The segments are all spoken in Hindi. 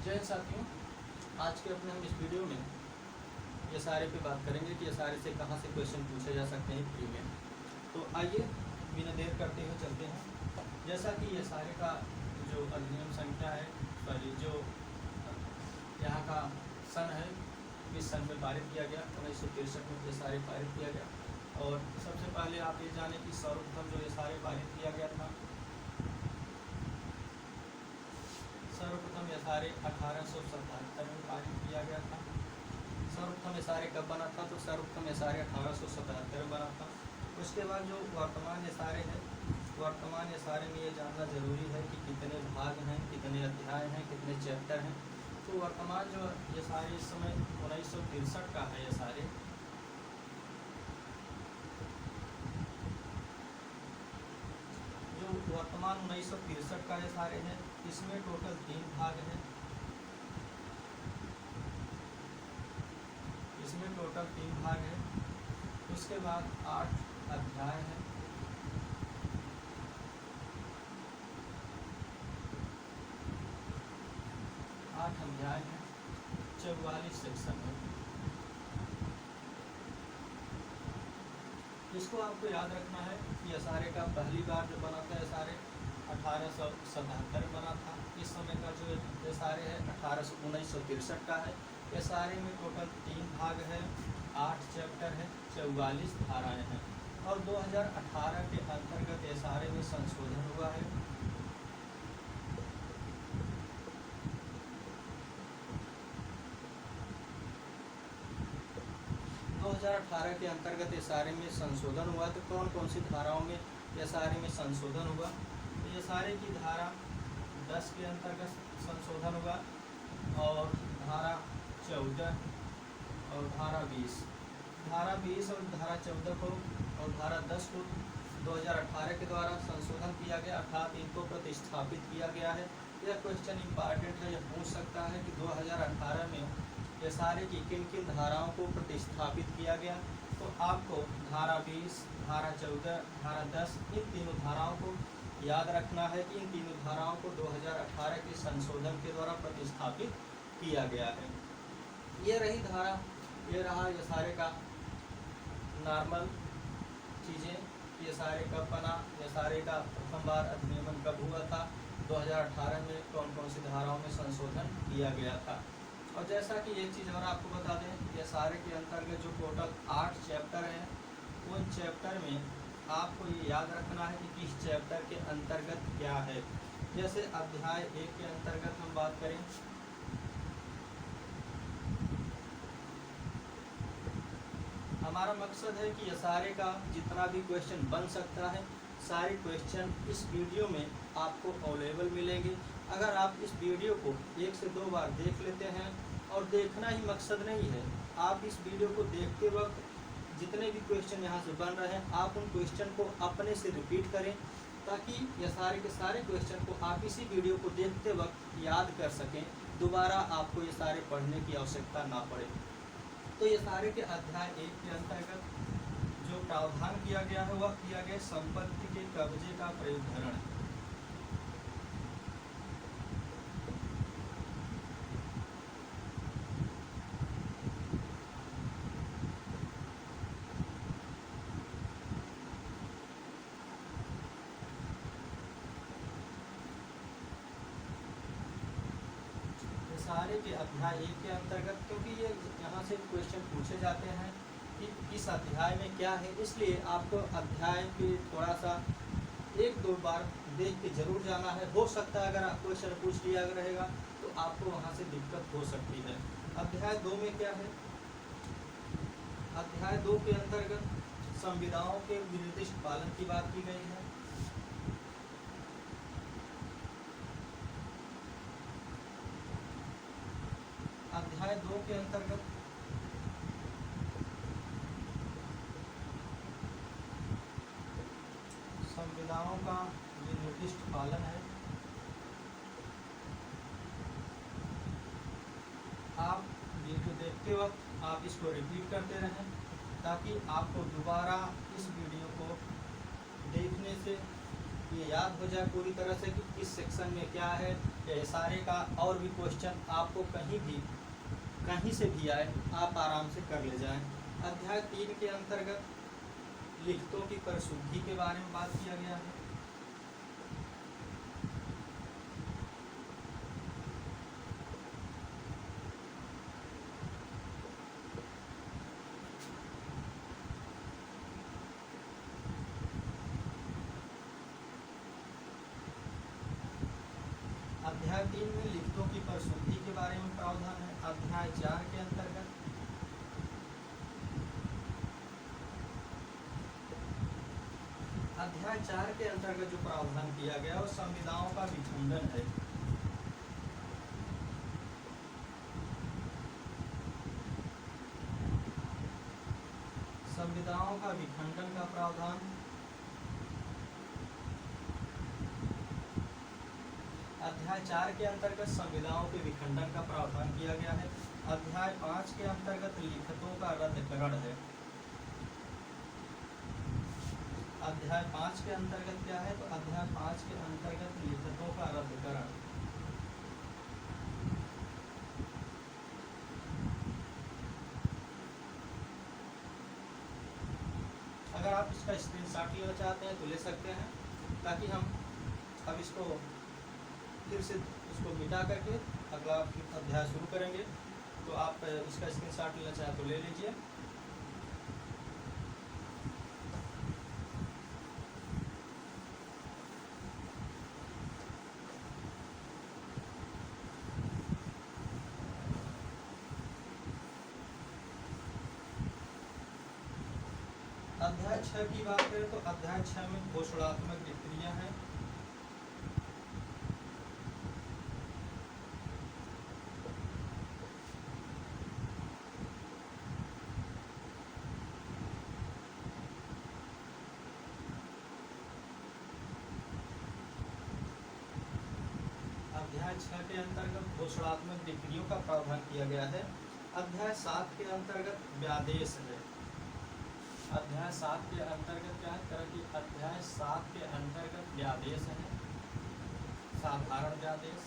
जय हिंद साथियों, आज के अपने हम इस वीडियो में ये सारे पे बात करेंगे कि ये सारे से कहाँ से क्वेश्चन पूछे जा सकते हैं प्री में। तो आइए बिना देर करते हुए चलते हैं। जैसा कि ये सारे का जो अधिनियम संख्या है, सॉरी जो यहाँ का सन है, इस सन में पारित किया गया 1963 में ये सारे पारित किया गया। और सबसे पहले आप ये जाने कि सर्वप्रथम जो ये सारे पारित किया गया था, सर्वप्रथम ये सारे 1877 में पारित किया गया था। सर्वप्रथम ये सारे कब बना था? तो सर्वप्रथम ये सारे 1877 में बना था। उसके बाद जो वर्तमान ये सारे है, वर्तमान ये सारे में ये जानना जरूरी है कि कितने भाग हैं, कितने अध्याय हैं, कितने चैप्टर हैं। तो वर्तमान जो ये सारे इस समय 1963 का है, ये सारे जो वर्तमान 1963 का ये सारे हैं, इसमें टोटल 3 भाग हैं। इसमें टोटल 3 भाग हैं। उसके बाद 8 अध्याय हैं। आठ अध्याय हैं, 44 सेक्शन है। इसको आपको याद रखना है कि ये सारे का पहली बार जो बना था, ये सारे 1877 में बना था। इस समय का जो ये सारे है 1963 का है। ये सारे में टोटल 3 भाग है, 8 चैप्टर है, 44 धाराएं हैं। और 2018 के अंतर्गत ये सारे में संशोधन हुआ है। 2018 के अंतर्गत ये सारे में संशोधन हुआ। तो कौन कौन सी धाराओं में ये सारे में संशोधन हुआ? तो ये सारे की धारा 10 के अंतर्गत संशोधन हुआ, और धारा 14 और धारा 20, धारा 20 और धारा 14 को और धारा 10 को 2018 के द्वारा संशोधन किया गया, अर्थात इनको प्रतिस्थापित किया गया है। यह क्वेश्चन इम्पॉर्टेंट है, यह पूछ सकता है कि 2018 में ये सारे की किन किन धाराओं को प्रतिस्थापित किया गया। तो आपको धारा 20, धारा 14, धारा 10 इन तीनों धाराओं को याद रखना है कि इन तीनों धाराओं को 2018 के संशोधन के द्वारा प्रतिस्थापित किया गया है। ये रही धारा, ये रहा ये सारे का नॉर्मल चीज़ें। ये सारे कब बना, ये सारे का प्रथम बार अधिनियमन कब हुआ था, 2018 में कौन कौन सी धाराओं में संशोधन किया गया था। और जैसा कि एक चीज़ और आपको बता दें, ये सारे के अंतर्गत जो टोटल 8 चैप्टर हैं, उन चैप्टर में आपको ये याद रखना है कि किस चैप्टर के अंतर्गत क्या है। जैसे अध्याय 1 के अंतर्गत हम बात करें, हमारा मकसद है कि ये सारे का जितना भी क्वेश्चन बन सकता है, सारे क्वेश्चन इस वीडियो में आपको अवेलेबल मिलेंगे। अगर आप इस वीडियो को 1 से 2 बार देख लेते हैं, और देखना ही मकसद नहीं है, आप इस वीडियो को देखते वक्त जितने भी क्वेश्चन यहाँ से बन रहे हैं, आप उन क्वेश्चन को अपने से रिपीट करें, ताकि ये सारे के सारे क्वेश्चन को आप इसी वीडियो को देखते वक्त याद कर सकें। दोबारा आपको ये सारे पढ़ने की आवश्यकता ना पड़े। तो ये सारे के अध्याय 1 के अंतर्गत जो प्रावधान किया गया है, वह किया गया संपत्ति के कब्जे का प्रयुद्धरण। सारे के अध्याय 1 के अंतर्गत, क्योंकि ये यहाँ से क्वेश्चन पूछे जाते हैं कि इस अध्याय में क्या है, इसलिए आपको अध्याय पे थोड़ा सा 1-2 बार देख के जरूर जाना है। हो सकता है अगर क्वेश्चन पूछ लिया रहेगा तो आपको वहाँ से दिक्कत हो सकती है। अध्याय 2 में क्या है? अध्याय 2 के अंतर्गत संविदाओं के निर्दिष्ट पालन की बात की गई है। अध्याय 2 के अंतर्गत संविदाओं का जो निर्दिष्ट पालन है, आप वीडियो देखते वक्त आप इसको रिपीट करते रहें, ताकि आपको दोबारा इस वीडियो को देखने से ये याद हो जाए पूरी तरह से कि किस सेक्शन में क्या है। ये सारे का और भी क्वेश्चन आपको कहीं से भी आए आप आराम से कर ले जाएं। अध्याय 3 के अंतर्गत लिखतों की परिशुद्धि के बारे में बात किया गया है। अध्याय 3 में लिखतों की परिशुद्धि के बारे में प्रावधान है। अध्याय 4 के अंतर्गत जो प्रावधान किया गया वो संविदाओं का विखंडन है। संविदाओं का विखंडन का प्रावधान। अध्याय 4 के अंतर्गत संविदाओं के विखंडन का प्रावधान किया गया है। अध्याय 5 के अंतर्गत लिखतों का रद्दकरण है। अध्याय 5 के अंतर्गत क्या है? तो अध्याय 5 के अंतर्गत लिखतों का रद्दकरण। अगर आप इसका स्क्रीनशॉट लेना चाहते हैं तो ले सकते हैं, ताकि हम अब इसको फिर से इसको मिटा करके अगला अध्याय शुरू करेंगे। तो आप इसका स्क्रीनशॉट लेना चाहें तो ले लीजिए। अध्याय 6 की बात करें तो अध्याय 6 में घोषणात्मक टिप्पणियां हैं। अध्याय 6 के अंतर्गत घोषणात्मक टिप्पणियों का प्रावधान किया गया है। अध्याय 7 के अंतर्गत व्यादेश है। अध्याय 7 के अंतर्गत क्या है कि अध्याय 7 के अंतर्गत व्यादेश है, साधारण व्यादेश।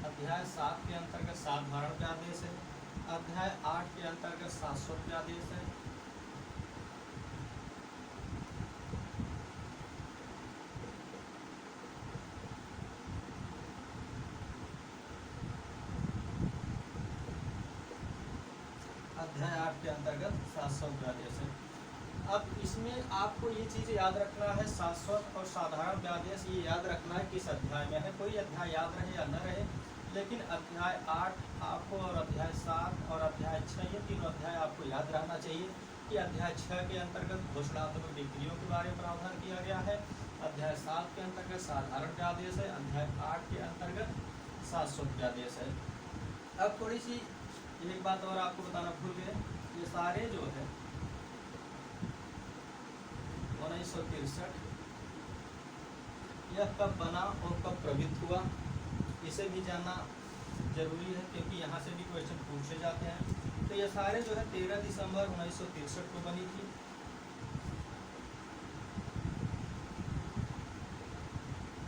अध्याय 7 के अंतर्गत साधारण व्यादेश है। अध्याय 8 के अंतर्गत शाश्वत व्यादेश है। अध्याय 8 के अंतर्गत शाश्वत व्यादेश है। अब इसमें आपको ये चीज़ याद रखना है, शाश्वत और साधारण व्यादेश ये याद रखना है किस अध्याय में है। कोई अध्याय याद रहे या न रहे, लेकिन अध्याय 8 आपको और अध्याय 7 और अध्याय 6 ये तीनों अध्याय आपको याद रहना चाहिए कि अध्याय 6 के अंतर्गत घोषणात्मक डिग्रियों के बारे में प्रावधान किया गया है। अध्याय 7 के अंतर्गत साधारण व्यादेश है। अध्याय 8 के अंतर्गत शाश्वत व्यादेश है। अब थोड़ी सी एक बात और आपको बताना भूल गए, ये सारे जो है 1963 यह कब बना और कब प्रवृत्त हुआ, इसे भी जानना जरूरी है, क्योंकि यहाँ से भी क्वेश्चन पूछे जाते हैं। तो ये सारे जो है 13 दिसंबर 1963 को बनी थी।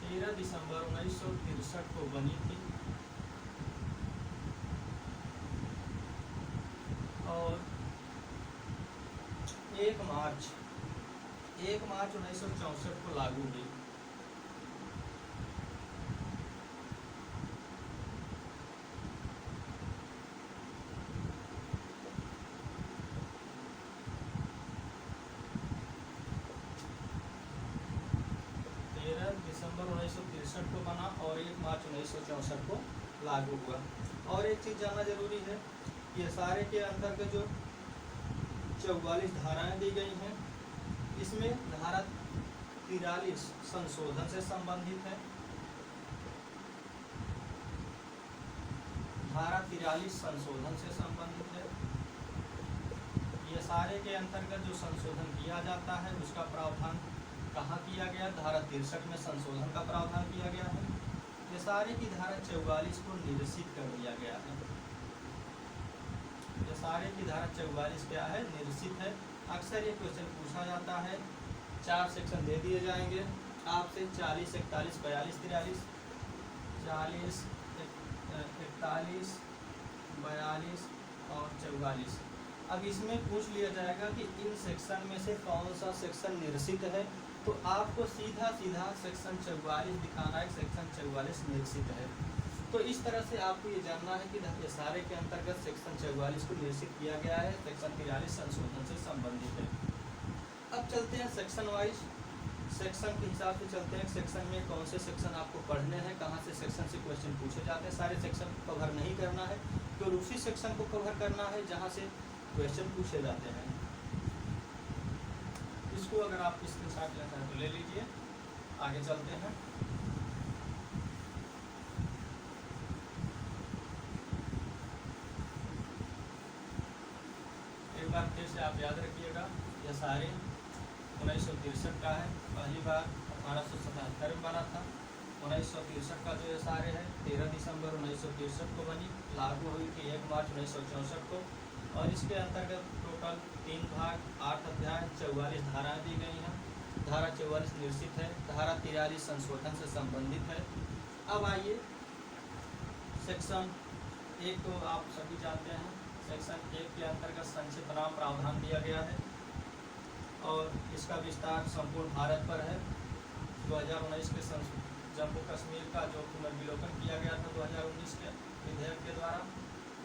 13 दिसंबर 1963 को बनी थी और 1 मार्च 1964 को लागू हुई। दिसंबर 1963 को बना और 1 मार्च 1964 को लागू हुआ। और एक चीज़ जानना जरूरी है, ये सारे के अंतर्गत जो 44 धाराएं दी गई हैं, इसमें धारा 43 संशोधन से संबंधित है। धारा 43 संशोधन से संबंधित है। ये सारे के अंतर्गत जो संशोधन किया जाता है उसका प्रावधान कहाँ किया गया? धारा 63 में संशोधन का प्रावधान किया गया है। ये सारे की धारा 44 को निरसित कर दिया गया है। ये सारे की धारा 44 क्या है, निरसित है। अक्सर ये क्वेश्चन पूछा जाता है। 4 सेक्शन दे दिए जाएंगे आपसे, 40, 41, 42, 43, 40, 41, 42 और 44। अब इसमें पूछ लिया जाएगा कि इन सेक्शन में से कौन सा सेक्शन निरसित है, तो आपको सीधा सीधा सेक्शन 44 दिखाना है, सेक्शन 44 निरसित है। तो इस तरह से आपको ये जानना है कि ये सारे के अंतर्गत सेक्शन 44 को निरसित किया गया है, सेक्शन 43 संशोधन से संबंधित है। अब चलते हैं सेक्शन वाइज, सेक्शन के हिसाब से चलते हैं। सेक्शन में कौन से सेक्शन आपको पढ़ने हैं, कहाँ से सेक्शन से क्वेश्चन पूछे जाते हैं। सारे सेक्शन को कवर नहीं करना है, तो उसी सेक्शन को कवर करना है जहाँ से क्वेश्चन पूछे जाते हैं। इसको अगर आप स्क्रीनशॉट लेना है तो ले लीजिए। आगे चलते हैं। एक बार फिर से आप याद रखिएगा, यह सारे 1963 का है। पहली बार 1877 में बना था। 1963 का जो ये सारे है 13 दिसंबर 1963 को बनी, लागू हुई थी 1 मार्च 1964 को। और इसके अंतर्गत टोटल 3 भाग, 8 अध्याय, 44 धाराएं दी गई हैं। धारा 44 निरसित है, धारा 43 संशोधन से संबंधित है। अब आइए सेक्शन 1 को आप सभी जानते हैं। सेक्शन 1 के अंतर्गत संक्षिप्त नाम प्रावधान दिया गया है और इसका विस्तार संपूर्ण भारत पर है। 2019 के जम्मू कश्मीर का जो पुनर्विलोकन किया गया था 2019 के विधेयक के द्वारा,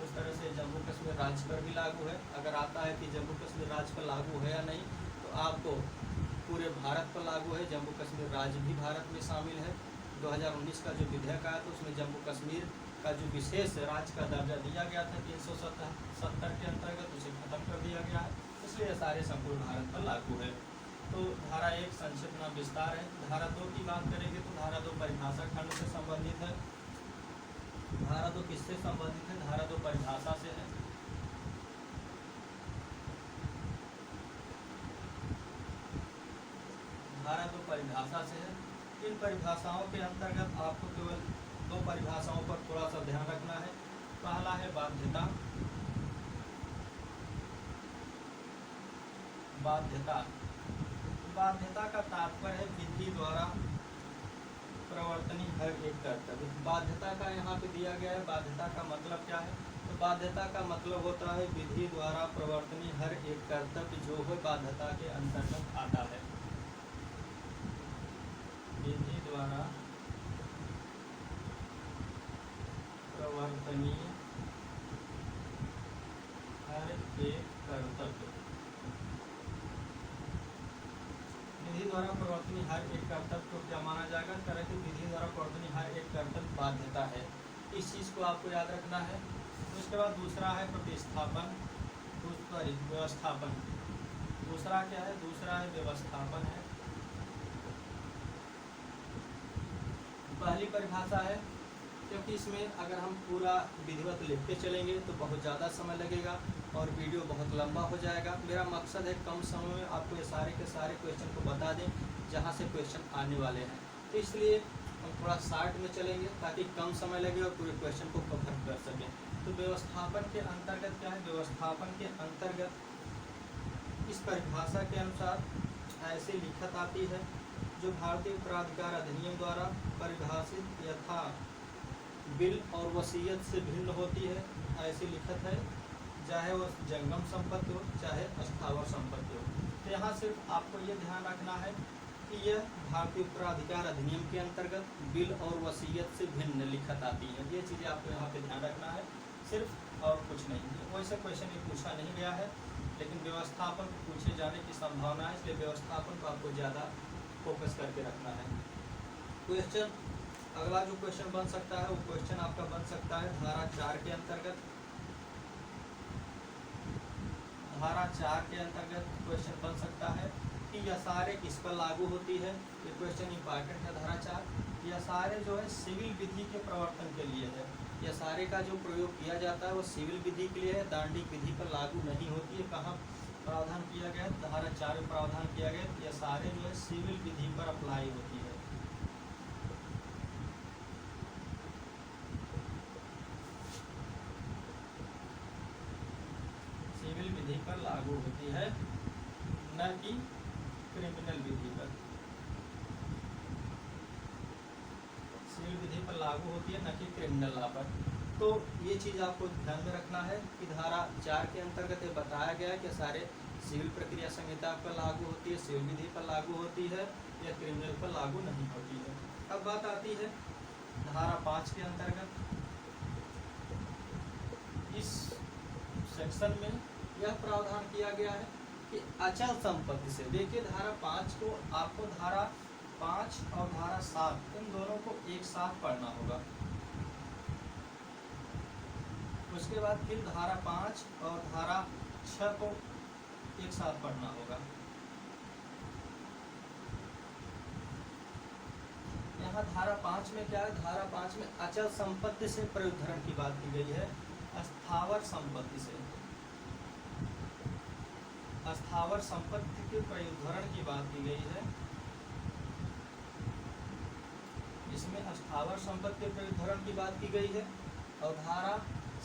उस तरह से जम्मू कश्मीर राज्य पर भी लागू है। अगर आता है कि जम्मू कश्मीर राज्य पर लागू है या नहीं, तो आपको पूरे भारत पर लागू है। जम्मू कश्मीर राज्य भी भारत में शामिल है। 2019 का जो विधेयक आया था उसमें जम्मू कश्मीर का जो विशेष राज्य का दर्जा दिया गया था 370 के अंतर्गत, उसे खत्म कर दिया गया है। इसलिए सारे संपूर्ण भारत पर लागू है। तो धारा 1 संक्षिप्त नाम विस्तार है। धारा 2 की बात करेंगे तो धारा 2 परिभाषा खंड से संबंधित है। धारा 2 किससे संबंधित है? धारा 2 परिभाषा से है। धारा 2 परिभाषा से है। इन परिभाषाओं के अंतर्गत आपको केवल 2 परिभाषाओं पर थोड़ा सा ध्यान रखना है। पहला है बाध्यता। बाध्यता बाध्यता का तात्पर्य है विधि द्वारा प्रवर्तनीय हर एक कर्तव्य। बाध्यता का यहाँ पे दिया गया है। बाध्यता का मतलब क्या है? तो बाध्यता का मतलब होता है विधि द्वारा प्रवर्तनीय हर एक कर्तव्य जो है बाध्यता के अंतर्गत आता है। विधि द्वारा प्रवर्तनीय हर एक कर्तव्य, विधि द्वारा प्रवर्तनीय हर एक कर्तव्य को क्या माना जाएगा? तरह की विधि द्वारा प्रवर्तनीय हर एक कर्तव्य बाध्यता है। इस चीज़ को आपको याद रखना है। उसके बाद दूसरा है प्रतिस्थापन, व्यवस्थापन। दूसरा क्या है? दूसरा है व्यवस्थापन है। पहली परिभाषा है, क्योंकि इसमें अगर हम पूरा विधिवत लिखते चलेंगे तो बहुत ज़्यादा समय लगेगा और वीडियो बहुत लंबा हो जाएगा। मेरा मकसद है कम समय में आपको ये सारे के सारे क्वेश्चन को बता दें जहाँ से क्वेश्चन आने वाले हैं। तो इसलिए हम थोड़ा शार्ट में चलेंगे ताकि कम समय लगे और पूरे क्वेश्चन को कवर कर सकें। तो व्यवस्थापन के अंतर्गत क्या है? व्यवस्थापन के अंतर्गत इस परिभाषा के अनुसार ऐसी लिखत आती है जो भारतीय उत्तराधिकार अधिनियम द्वारा परिभाषित यथा बिल और वसीयत से भिन्न होती है। ऐसी लिखत है, चाहे वह जंगम संपत्ति हो चाहे स्थावर संपत्ति हो। तो यहाँ सिर्फ आपको ये ध्यान रखना है कि यह भारतीय उत्तराधिकार अधिनियम के अंतर्गत बिल और वसीयत से भिन्न लिखत आती है। ये चीज़ें आपको यहाँ पे ध्यान रखना है सिर्फ, और कुछ नहीं है। वैसे क्वेश्चन ये पूछा नहीं गया है, लेकिन व्यवस्थापन पूछे जाने की संभावना है, इसलिए व्यवस्थापन को आपको ज़्यादा फोकस करके रखना है। क्वेश्चन अगला जो क्वेश्चन बन सकता है वो क्वेश्चन आपका बन सकता है धारा 4 के अंतर्गत। धारा 4 के अंतर्गत क्वेश्चन बन सकता है कि यह सारे किस पर लागू होती है। ये क्वेश्चन इंपॉर्टेंट है। धारा 4 यह सारे जो है सिविल विधि के प्रवर्तन के लिए है। यह सारे का जो प्रयोग किया जाता है वो सिविल विधि के लिए है, दांडिक विधि पर लागू नहीं होती है। कहाँ प्रावधान किया गया? धारा 4 में प्रावधान किया गया। यह सारे जो है सिविल विधि पर अप्लाई होती है। लागू होती है, न कि क्रिमिनल विधि पर। सिविल विधि पर लागू होती है, न कि क्रिमिनल लॉ पर। तो ये चीज़ आपको ध्यान में रखना है कि धारा 4 के अंतर्गत ये बताया गया है कि सारे सिविल प्रक्रिया संहिता पर लागू होती है, सिविल विधि पर लागू होती है, या क्रिमिनल पर लागू नहीं होती है। अब बात आती है धारा 5 के अंतर्गत। इस सेक्शन में यह प्रावधान किया गया है कि अचल संपत्ति से, देखिए धारा 5 को आपको धारा 5 और धारा 7 इन दोनों को एक साथ पढ़ना होगा। उसके बाद फिर धारा 5 और धारा 6 को एक साथ पढ़ना होगा। यहाँ धारा 5 में क्या है, धारा 5 में अचल संपत्ति से प्रयुद्धरण की बात की गई है, स्थावर संपत्ति से, स्थावर संपत्ति के प्रयुद्धरण की बात की गई है। इसमें स्थावर संपत्ति के प्रयुद्धरण की बात की गई है। और धारा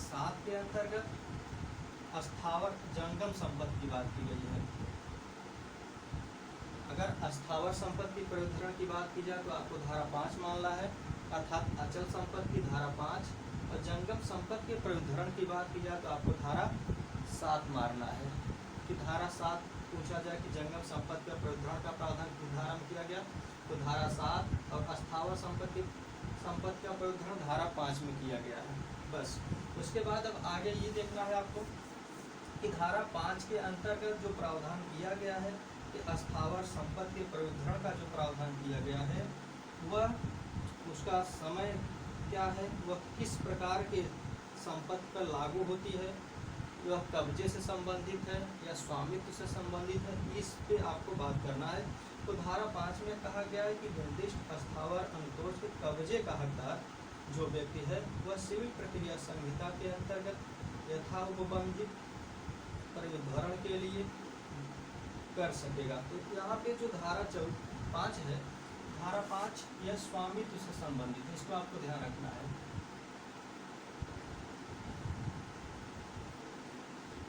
7 के अंतर्गत स्थावर जंगम संपत्ति की बात की गई है। अगर स्थावर संपत्ति प्रयुद्धरण की बात की जाए तो आपको धारा 5 मानना है, अर्थात अचल संपत्ति धारा 5, और जंगम संपत्ति के प्रयुद्धरण की बात की जाए तो आपको धारा 7 मारना है। कि धारा 7 पूछा जाए कि जंगम संपत्ति का प्रयुद्धरण का प्रावधान किस धारा में किया गया, तो धारा 7, और स्थावर संपत्ति का प्रयुद्धरण धारा 5 में किया गया है। बस उसके बाद अब आगे ये देखना है आपको कि धारा 5 के अंतर्गत जो प्रावधान किया गया है कि स्थावर संपत्ति के प्रयुद्धरण का जो प्रावधान किया गया है, वह उसका समय क्या है, वह किस प्रकार के संपत्ति पर लागू होती है, वह कब्जे से संबंधित है या स्वामित्व से संबंधित है, इस पे आपको बात करना है। तो धारा 5 में कहा गया है कि निर्दिष्ट स्थावर अनुतोष के कब्जे का हकदार जो व्यक्ति है वह सिविल प्रक्रिया संहिता के अंतर्गत यथानुबंधित प्रयुद्धरण के लिए कर सकेगा। तो यहाँ पे जो धारा 5 है, धारा 5 यह स्वामित्व से संबंधित है, इसको आपको ध्यान रखना है।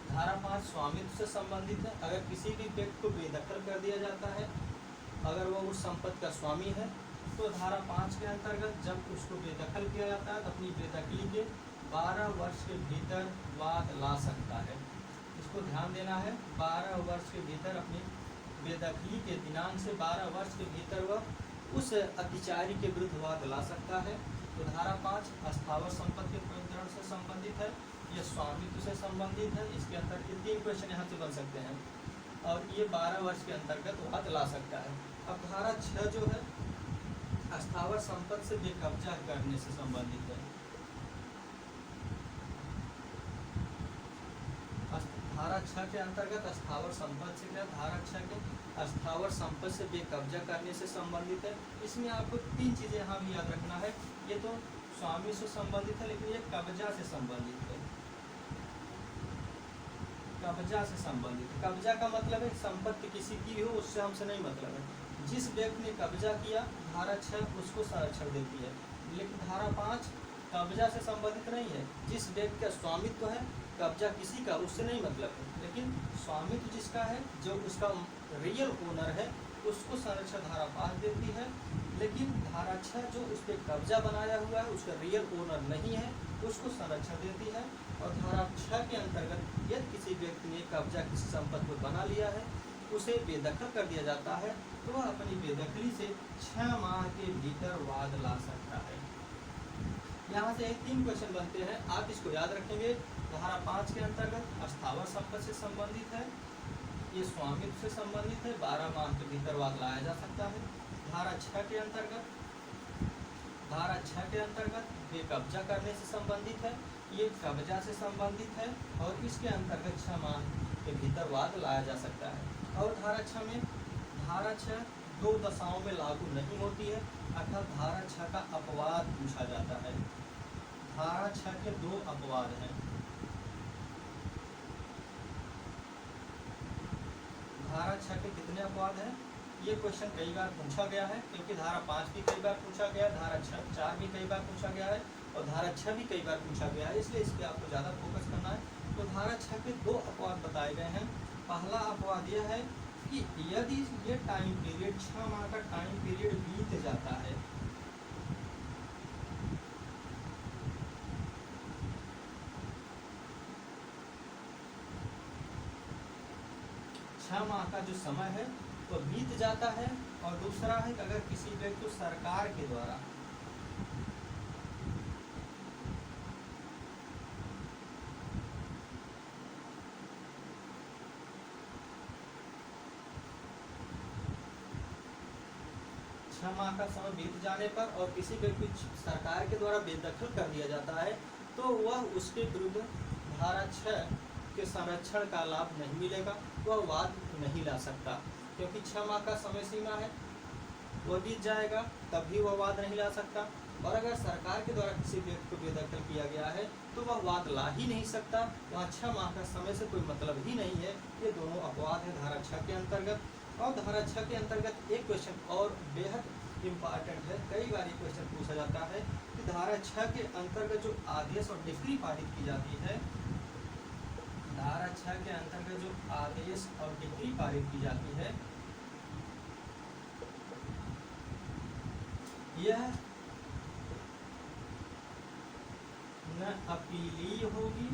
धारा 5 स्वामित्व से संबंधित है। अगर किसी भी व्यक्ति को बेदखल कर दिया जाता है, अगर वो उस संपत्ति का स्वामी है, तो धारा 5 के अंतर्गत जब उसको बेदखल किया जाता है तो अपनी बेदखली के 12 वर्ष के भीतर वाद ला सकता है। इसको ध्यान देना है, 12 वर्ष के भीतर अपनी बेदखली के दिनांक से 12 वर्ष के भीतर वह उस अतिचारी के विरुद्ध वाद ला सकता है। तो धारा 5 स्थावर संपत्ति के प्रयुद्धरण से संबंधित है, ये स्वामित्व से संबंधित है। इसके अंतर्गत 3 क्वेश्चन यहाँ से बन सकते हैं, और ये 12 वर्ष के अंतर्गत वाद ला सकता है। अब धारा 6 जो है स्थावर संपत्ति से बेकब्जा करने से संबंधित है। धारा 6 के अंतर्गत स्थावर संपत्ति से क्या, धारा 6 के स्थावर संपत्ति से बेकब्जा करने से संबंधित है। इसमें आपको 3 चीज़ें यहाँ भी याद रखना है। ये तो स्वामी से संबंधित है, लेकिन ये कब्जा से संबंधित है। कब्जा से संबंधित, कब्जा का मतलब है संपत्ति किसी की हो, उससे हमसे नहीं मतलब है। जिस व्यक्ति ने कब्जा किया, धारा 6 उसको संरक्षण देती है। लेकिन धारा 5 कब्जा से संबंधित नहीं है। जिस व्यक्ति का स्वामित्व है, कब्जा किसी का उससे नहीं मतलब है, लेकिन स्वामित्व जिसका है, जो उसका रियल ओनर है, उसको संरक्षण धारा 5 देती है। लेकिन धारा 6 जो उस पर कब्जा बनाया हुआ है, उसका रियल ओनर नहीं है, उसको संरक्षण देती है। और धारा 6 के अंतर्गत यदि किसी व्यक्ति ने कब्जा किसी संपत्ति को बना लिया है, उसे बेदखल कर दिया जाता है, तो वह अपनी बेदखली से 6 माह के भीतर वाद ला सकता है। यहाँ से 3 क्वेश्चन बनते हैं, आप इसको याद रखेंगे। धारा 5 के अंतर्गत स्थावर संपत्ति से संबंधित है, ये स्वामित्व से संबंधित है, 12 माह के भीतर वाद लाया जा सकता है। धारा 6 के अंतर्गत बेकब्जा करने से संबंधित है, ये कब्जा से संबंधित है, और इसके अंतर्गत 6 माह के भीतर वाद लाया जा सकता है। और धारा 6 2 दशाओं में लागू नहीं होती है, अर्थात धारा 6 का अपवाद पूछा जाता है। धारा 6 के 2 अपवाद हैं। धारा 6 के कितने अपवाद हैं, ये क्वेश्चन कई बार पूछा गया है, क्योंकि धारा 5 भी कई बार पूछा गया है, धारा 4 भी कई बार पूछा गया है, और धारा 6 भी कई बार पूछा गया है, इसलिए इस पर आपको ज़्यादा फोकस करना है। तो धारा 6 के 2 अपवाद बताए गए हैं। पहला अपवाद यह है कि यदि ये टाइम पीरियड 6 माह का टाइम पीरियड बीत जाता है, 6 माह का जो समय है वो बीत जाता है, और दूसरा है कि अगर किसी व्यक्ति को सरकार के द्वारा माह का समय बीत जाने पर और किसी व्यक्ति सरकार के द्वारा बेदखल कर दिया जाता है, तो वह उसके विरुद्ध धारा 6 के संरक्षण का लाभ नहीं मिलेगा, वह वाद नहीं ला सकता, क्योंकि 6 माह का समय सीमा है, वह बीत जाएगा तब भी वह वाद नहीं ला सकता। और अगर सरकार के द्वारा किसी व्यक्ति को बेदखल किया गया है तो वह वाद ला ही नहीं सकता, वहाँ 6 माह का समय से कोई मतलब ही नहीं है। ये दोनों अपवाद है धारा 6 के अंतर्गत। और धारा 6 के अंतर्गत एक क्वेश्चन और बेहद इम्पॉर्टेंट है, कई बार ये क्वेश्चन पूछा जाता है कि धारा 6 के अंतर्गत जो आदेश और डिक्री पारित की जाती है, धारा 6 के अंतर्गत जो आदेश और डिक्री पारित की जाती है, यह न अपीलीय होगी,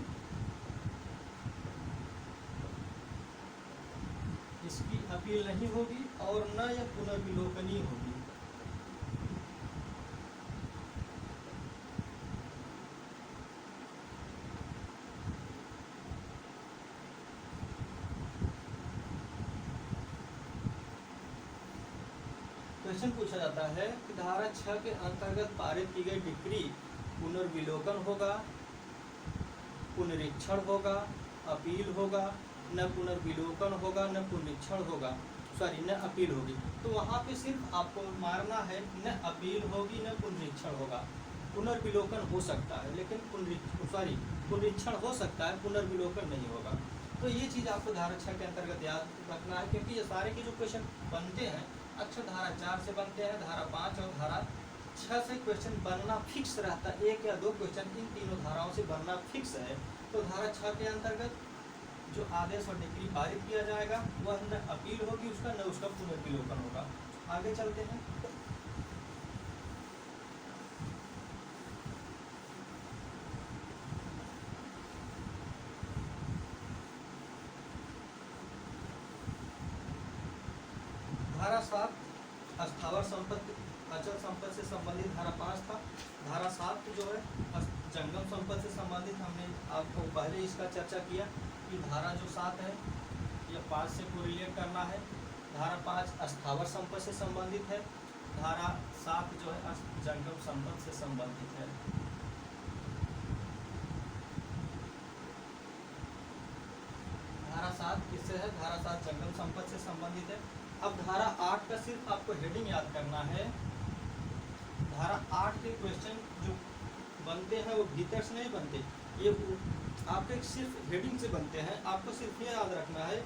इसकी अपील नहीं होगी, और न यह पुनर्विलोकनीय होगी। क्वेश्चन पूछा जाता है कि धारा 6 के अंतर्गत पारित की गई डिक्री पुनर्विलोकन होगा, पुनरीक्षण होगा, अपील होगा, न पुनर्विलोकन होगा, न पुनरीक्षण होगा, सॉरी न अपील होगी। तो वहाँ पे सिर्फ आपको मारना है न अपील होगी न पुनरीक्षण होगा। पुनर्विलोकन हो सकता है लेकिन पुनरीक्षण हो सकता है, पुनर्विलोकन नहीं होगा। तो ये चीज़ आपको धारा 6 के अंतर्गत याद रखना है, क्योंकि ये सारे के जो क्वेश्चन बनते हैं अक्सर धारा 4 से बनते हैं, धारा 5 और धारा 6 से क्वेश्चन बनना फिक्स रहता है। 1 या 2 क्वेश्चन इन तीनों धाराओं से बनना फिक्स है। तो धारा 6 के अंतर्गत जो आदेश और डिक्री पारित किया जाएगा वह न अपील होगी उसका, न उसका पुनर्विलोकन होगा। आगे चलते हैं। धारा 7 अस्थावर संपत्ति अचल संपत्ति से संबंधित धारा 5 था। धारा 7 जो है जंगम संपत्ति से संबंधित, हमने आपको पहले इसका चर्चा किया कि धारा जो 7 है यह 5 से कोरिलेट करना है। धारा 5 अस्थावर संपत्ति से संबंधित है, धारा 7 जो है जंगम संपत्ति से संबंधित है। धारा 7 किससे है? धारा 7 जंगम संपत्ति से संबंधित है। अब धारा 8 का सिर्फ आपको हेडिंग याद करना है। धारा 8 के क्वेश्चन जो बनते हैं वो भीतर से नहीं बनते, ये आपके सिर्फ हेडिंग से बनते हैं। आपको सिर्फ ये याद रखना है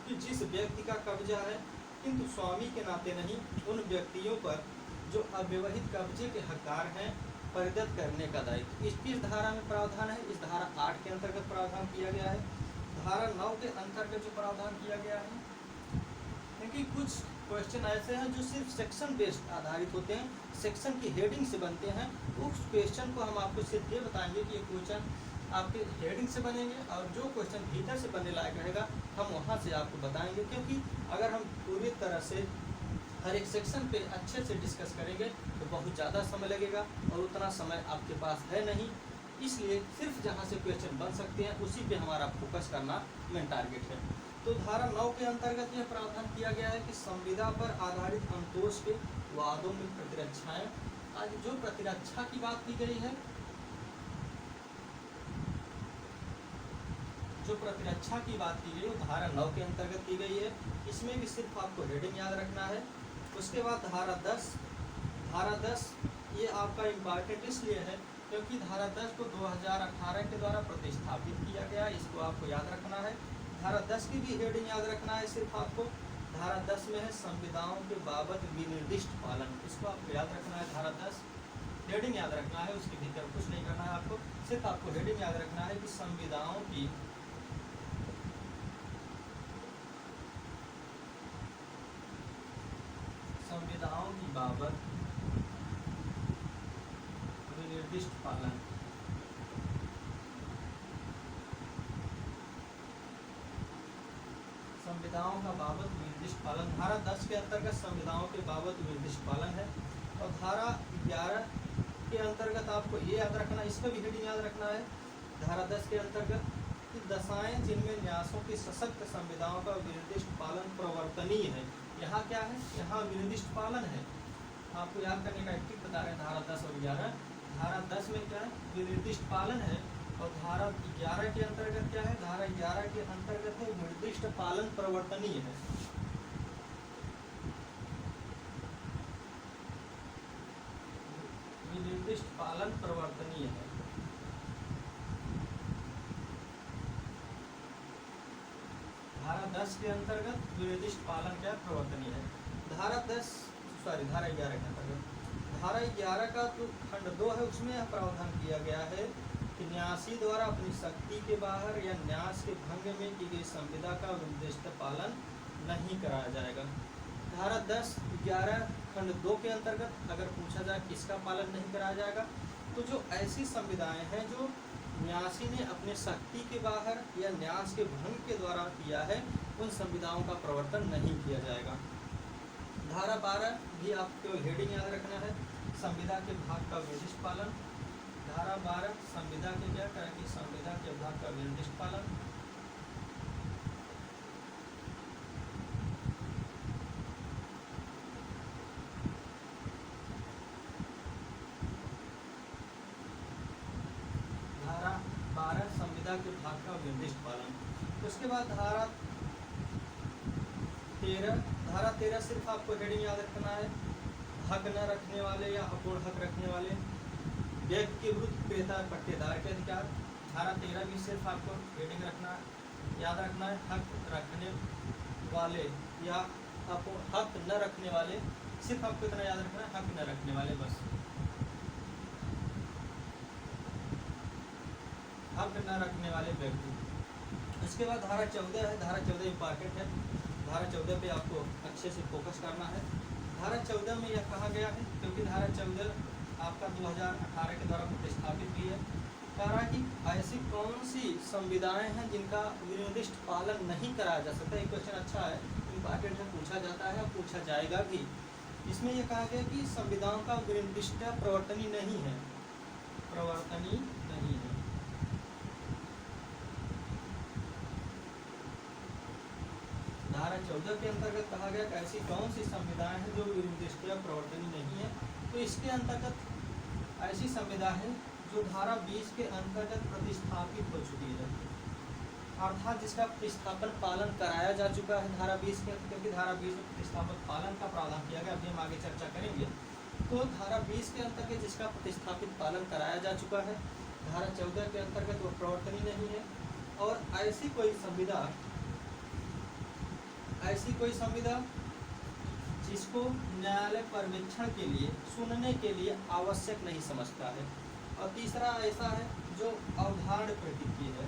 कि जिस व्यक्ति का कब्जा है किंतु स्वामी के नाते नहीं, उन व्यक्तियों पर जो अव्यवहित कब्जे के हकदार हैं परिदत्त करने का दायित्व इस धारा में प्रावधान है। इस धारा 8 के अंतर्गत प्रावधान किया गया है। धारा 9 के अंतर्गत जो प्रावधान किया गया है, क्योंकि कुछ क्वेश्चन ऐसे हैं जो सिर्फ सेक्शन बेस्ड आधारित होते हैं, सेक्शन की हेडिंग से बनते हैं। उस क्वेश्चन को हम आपको सिर्फ ये बताएंगे कि ये क्वेश्चन आपके हेडिंग से बनेंगे, और जो क्वेश्चन भीतर से बनने लायक रहेगा हम वहाँ से आपको बताएंगे। क्योंकि अगर हम पूरी तरह से हर एक सेक्शन पे अच्छे से डिस्कस करेंगे तो बहुत ज़्यादा समय लगेगा, और उतना समय आपके पास है नहीं। इसलिए सिर्फ जहाँ से क्वेश्चन बन सकते हैं उसी पे हमारा फोकस करना मेन टारगेट है। तो धारा 9 के अंतर्गत यह प्रावधान किया गया है कि संविदा पर आधारित अंतोष के वादों में प्रतिरक्षाएं, आज जो प्रतिरक्षा की बात की गई है, जो प्रतिरक्षा की बात की गई वो धारा 9 के अंतर्गत की गई है। इसमें भी सिर्फ आपको हेडिंग याद रखना है। उसके बाद धारा 10 ये आपका इम्पॉर्टेंट इसलिए है क्योंकि धारा 10 को 2018 के द्वारा प्रतिस्थापित किया गया, इसको आपको याद रखना है। धारा 10 की भी हेडिंग याद रखना है सिर्फ आपको। धारा 10 में है संविधाओं के बाबत विनिर्दिष्ट पालन, इसको आपको याद रखना है। धारा 10 हेडिंग याद रखना है, उसके भीतर कुछ नहीं करना है आपको, सिर्फ आपको हेडिंग याद रखना है कि संविधाओं की बाबत विनिर्दिष्ट पालन। संविधाओं का बाबत विनिर्दिष्ट पालन, धारा 10 के अंतर्गत संविधाओं के बाबत विनिर्दिष्ट पालन है। और धारा 11 के अंतर्गत आपको ये याद रखना, इसका भी हेडिंग याद रखना है। धारा 10 के अंतर्गत कि दशाएं जिनमें न्यासों की सशक्त संविधाओं का विनिर्दिष्ट पालन प्रवर्तनीय है। यहाँ क्या है, यहाँ विनिर्दिष्ट पालन है, आपको याद करने का एक टिक बता रहे हैं। धारा 10 और 11, धारा 10 में क्या है, विनिर्दिष्ट पालन है। और धारा 11 के अंतर्गत क्या है, धारा 11 के अंतर्गत है निर्दिष्ट पालन प्रवर्तनीय है। विनिर्दिष्ट पालन प्रवर्तनीय है। धारा 10 के अंतर्गत विनिर्दिष्ट पालन क्या प्रवर्तनीय है। धारा 11 के अंतर्गत धारा 11 का जो खंड 2 है उसमें यह प्रावधान किया गया है कि न्यासी द्वारा अपनी शक्ति के बाहर या न्यास के भंग में की गई संविदा का विनिर्दिष्ट पालन नहीं कराया जाएगा। धारा 10-11 खंड 2 के अंतर्गत अगर पूछा जाए किसका पालन नहीं कराया जाएगा, तो जो ऐसी संविदाएं हैं जो न्यासी ने अपने शक्ति के बाहर या न्यास के भंग के द्वारा किया है, उन संविदाओं का प्रवर्तन नहीं किया जाएगा। धारा 12 भी आप केवल हेडिंग याद रखना है, संविदा के भाग का विशिष्ट पालन। धारा 12 संविदा के क्या करें कि संविदा के भाग का विशिष्ट पालन। धारा 12 संविदा के भाग का निर्दिष्ट पालन। उसके बाद धारा 13 सिर्फ आपको हेडिंग याद रखना है, हक न रखने वाले या अपूर्ण हक रखने वाले व्यक्ति के विरुद्ध क्रेता पट्टेदार के अधिकार। धारा 13 भी सिर्फ आपको हेडिंग रखना याद रखना है, हक रखने वाले या हक न रखने वाले, सिर्फ आपको इतना याद रखना है, हक न रखने वाले, बस हक न रखने वाले व्यक्ति। इसके बाद धारा 14 है, धारा 14 इम्पॉर्टेंट है, धारा 14 पे आपको अच्छे से फोकस करना है। धारा 14 में यह कहा गया है, क्योंकि धारा 14 आपका 2018 के द्वारा प्रतिस्थापित भी है, कह रहा है कि ऐसी कौन सी संविधाएं हैं जिनका विनिर्दिष्ट पालन नहीं कराया जा सकता। एक क्वेश्चन अच्छा है, इम्पॉर्टेंट है, पूछा जाता है और पूछा जाएगा भी। इसमें यह कहा गया कि संविधाओं का विनिर्दिष्ट प्रवर्तनीय नहीं है, प्रवर्तनीय नहीं है। धारा 14 के अंतर्गत कहा गया कि ऐसी कौन सी संविधाएं हैं जो विनिर्दिष्ट प्रवर्तनीय नहीं है, तो इसके अंतर्गत ऐसी संविधा है जो धारा 20 के अंतर्गत प्रतिस्थापित हो चुकी है, अर्थात जिसका प्रतिस्थापन पालन कराया जा चुका है धारा 20 के, क्योंकि धारा 20 में प्रतिस्थापन पालन का प्रावधान किया गया, अभी हम आगे चर्चा करेंगे। तो धारा 20 के अंतर्गत जिसका प्रतिस्थापित पालन कराया जा चुका है, धारा 14 के अंतर्गत वो प्रवर्तनीय नहीं है। और ऐसी कोई संविधा जिसको न्यायालय पर्यवेक्षण के लिए, सुनने के लिए आवश्यक नहीं समझता है। और तीसरा ऐसा है जो अवधारण प्रकृति की है।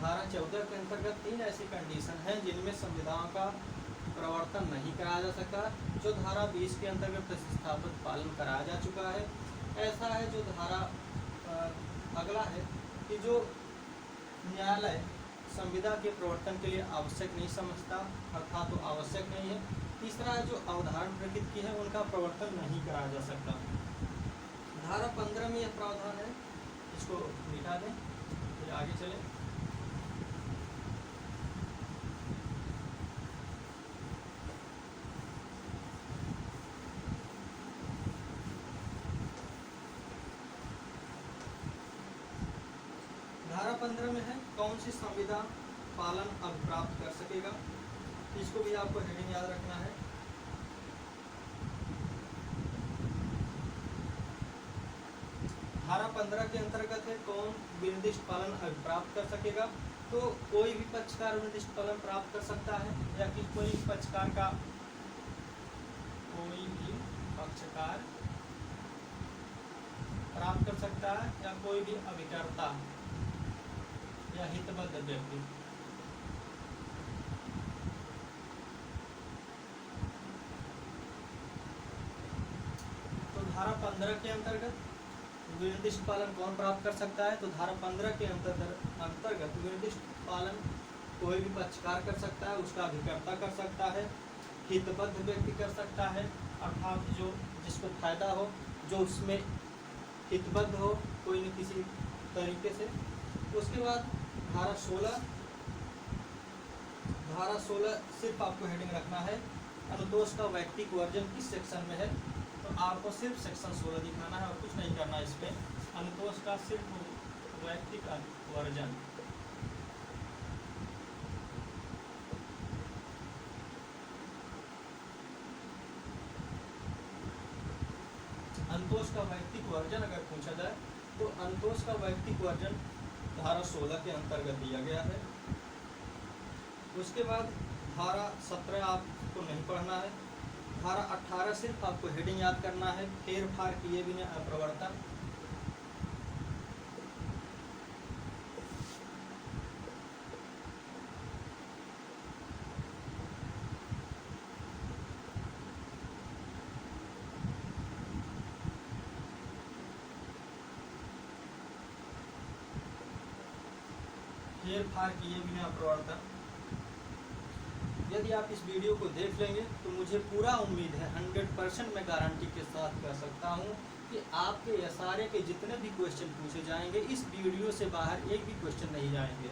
धारा 14 के अंतर्गत 3 ऐसी कंडीशन हैं जिनमें संविधाओं का प्रवर्तन नहीं कराया जा सकता, जो धारा 20 के अंतर्गत प्रतिस्थापित पालन कराया जा चुका है। ऐसा है जो धारा अगला है कि जो न्यायालय संविधा के प्रवर्तन के लिए आवश्यक नहीं समझता, अर्थात तो आवश्यक नहीं है। तीसरा है जो अवधारण प्रकृति की है, उनका प्रवर्तन नहीं कराया जा सकता। धारा 15 में यह प्रावधान है, इसको मिटा दें फिर आगे चले। धारा 15 में है कौन सी संविधा पालन अब प्राप्त कर सकेगा, इसको भी आपको हेडिंग याद रखना है। धारा 15 के अंतर्गत है कौन विनिर्दिष्ट पालन प्राप्त कर सकेगा, तो कोई भी पक्षकार विनिर्दिष्ट पालन प्राप्त कर सकता है, या कि कोई भी पक्षकार प्राप्त कर सकता है, या कोई भी अभिकर्ता या हितबद्ध व्यक्ति। तो धारा 15 के अंतर्गत विनिर्दिष्ट पालन कौन प्राप्त कर सकता है, तो धारा 15 के अंतर्गत विनिर्दिष्ट पालन कोई भी पक्षकार कर सकता है, उसका अभिकर्ता कर सकता है, हितबद्ध व्यक्ति कर सकता है, अर्थात जो जिसको फायदा हो, जो उसमें हितबद्ध हो कोई न किसी तरीके से। उसके बाद धारा 16 सिर्फ आपको हेडिंग रखना है, अनुतोष का वैयक्तिक वर्जन किस सेक्शन में है, तो आपको सिर्फ सेक्शन 16 दिखाना है और कुछ नहीं करना इस पे। अनुतोष का सिर्फ वैयक्तिक वर्जन, अनुतोष का वैयक्तिक वर्जन अगर पूछा जाए तो अनुतोष का वैयक्तिक वर्जन धारा 16 के अंतर्गत दिया गया है। उसके बाद धारा 17 आपको नहीं पढ़ना है। धारा 18 सिर्फ आपको हेडिंग याद करना है, फेर फार किए बिना अप्रवर्तन। फेर फार किए बिना अप्रवर्तन। यदि आप इस वीडियो को देख लेंगे तो मुझे पूरा उम्मीद है, 100% मैं गारंटी के साथ कह सकता हूँ कि आपके एसआरए के जितने भी क्वेश्चन पूछे जाएंगे इस वीडियो से बाहर एक भी क्वेश्चन नहीं जाएंगे।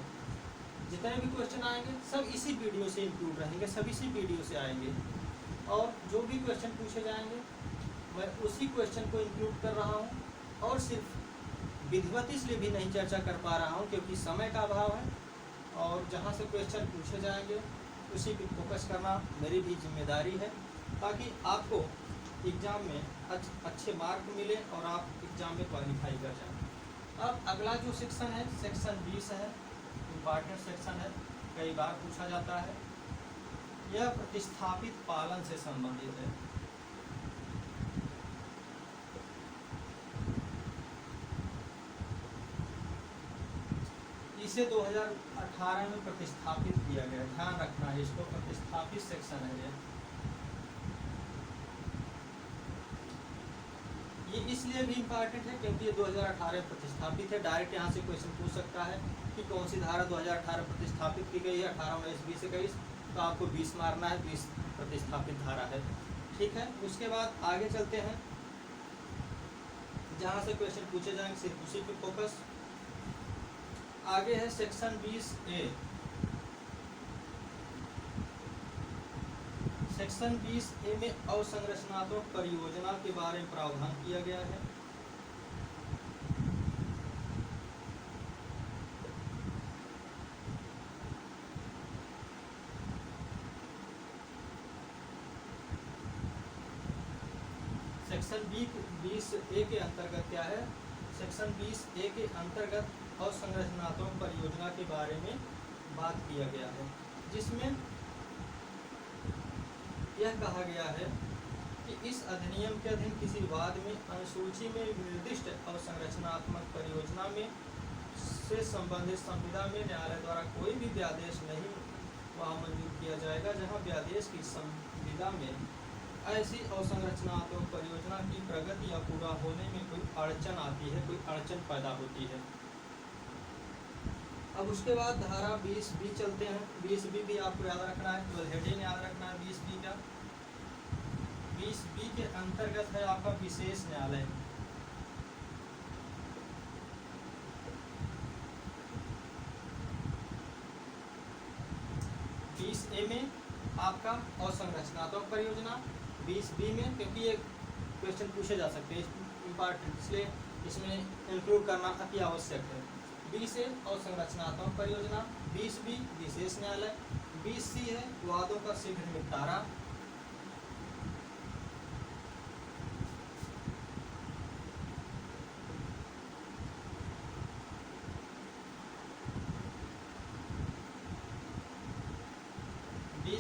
जितने भी क्वेश्चन आएंगे सब इसी वीडियो से इंक्लूड रहेंगे, सब इसी वीडियो से आएंगे। और जो भी क्वेश्चन पूछे जाएंगे मैं उसी क्वेश्चन को इंक्लूड कर रहा हूँ, और सिर्फ विधिवत इसलिए भी नहीं चर्चा कर पा रहा हूँ क्योंकि समय का अभाव है, और जहाँ से क्वेश्चन पूछे जाएंगे उसी पे फोकस करना मेरी भी जिम्मेदारी है, ताकि आपको एग्ज़ाम में अच्छे मार्क मिले और आप एग्ज़ाम में क्वालिफाई कर जाएं। अब अगला जो सेक्शन है सेक्शन 20 है, इम्पॉर्टेंट सेक्शन है, कई बार पूछा जाता है। यह प्रतिस्थापित पालन से संबंधित है। इसे 2018 में प्रतिस्थापित किया गया, ध्यान रखना है इसको, प्रतिस्थापित सेक्शन है ये इसलिए भी इम्पॉर्टेंट है क्योंकि ये 2018 प्रतिस्थापित है। डायरेक्ट यहाँ से क्वेश्चन पूछ सकता है कि कौन सी धारा 2018 प्रतिस्थापित की गई है, 18, 19, 20, 21, तो आपको 20 मारना है, 20 प्रतिस्थापित धारा है। ठीक है, उसके बाद आगे चलते हैं, जहाँ से क्वेश्चन पूछे जाएंगे सिर्फ उसी पे फोकस। आगे है सेक्शन 20A। सेक्शन 20A में अवसंरचनात्मक परियोजना के बारे में प्रावधान किया गया है। सेक्शन 20A के अंतर्गत क्या है, सेक्शन 20A के अंतर्गत अवसंरचनात्मक परियोजना के बारे में बात किया गया है, जिसमें यह कहा गया है कि इस अधिनियम के अधीन किसी वाद में अनुसूची में निर्दिष्ट अवसंरचनात्मक परियोजना में से संबंधित संविदा में न्यायालय द्वारा कोई भी व्यादेश नहीं वहाँ मंजूर किया जाएगा जहाँ व्यादेश की संविदा में ऐसी अवसंरचनात्मक परियोजना की प्रगति या पूरा होने में कोई अड़चन आती है, कोई अड़चन पैदा होती है। अब उसके बाद धारा 20B चलते हैं। 20B भी आपको याद रखना है, केवल हेडिंग याद रखना है 20B का। 20B के अंतर्गत है आपका विशेष न्यायालय। में आपका अवसंरचनात्मक परियोजना, 20B में क्योंकि ये क्वेश्चन पूछे जा सकते हैं इम्पॉर्टेंट, इसलिए इसमें इंक्लूड करना अति आवश्यक है। 20A अवसंरचनात्मक परियोजना, 20B विशेष न्यायालय, 20C है वादों का शीघ्र निपटारा, 20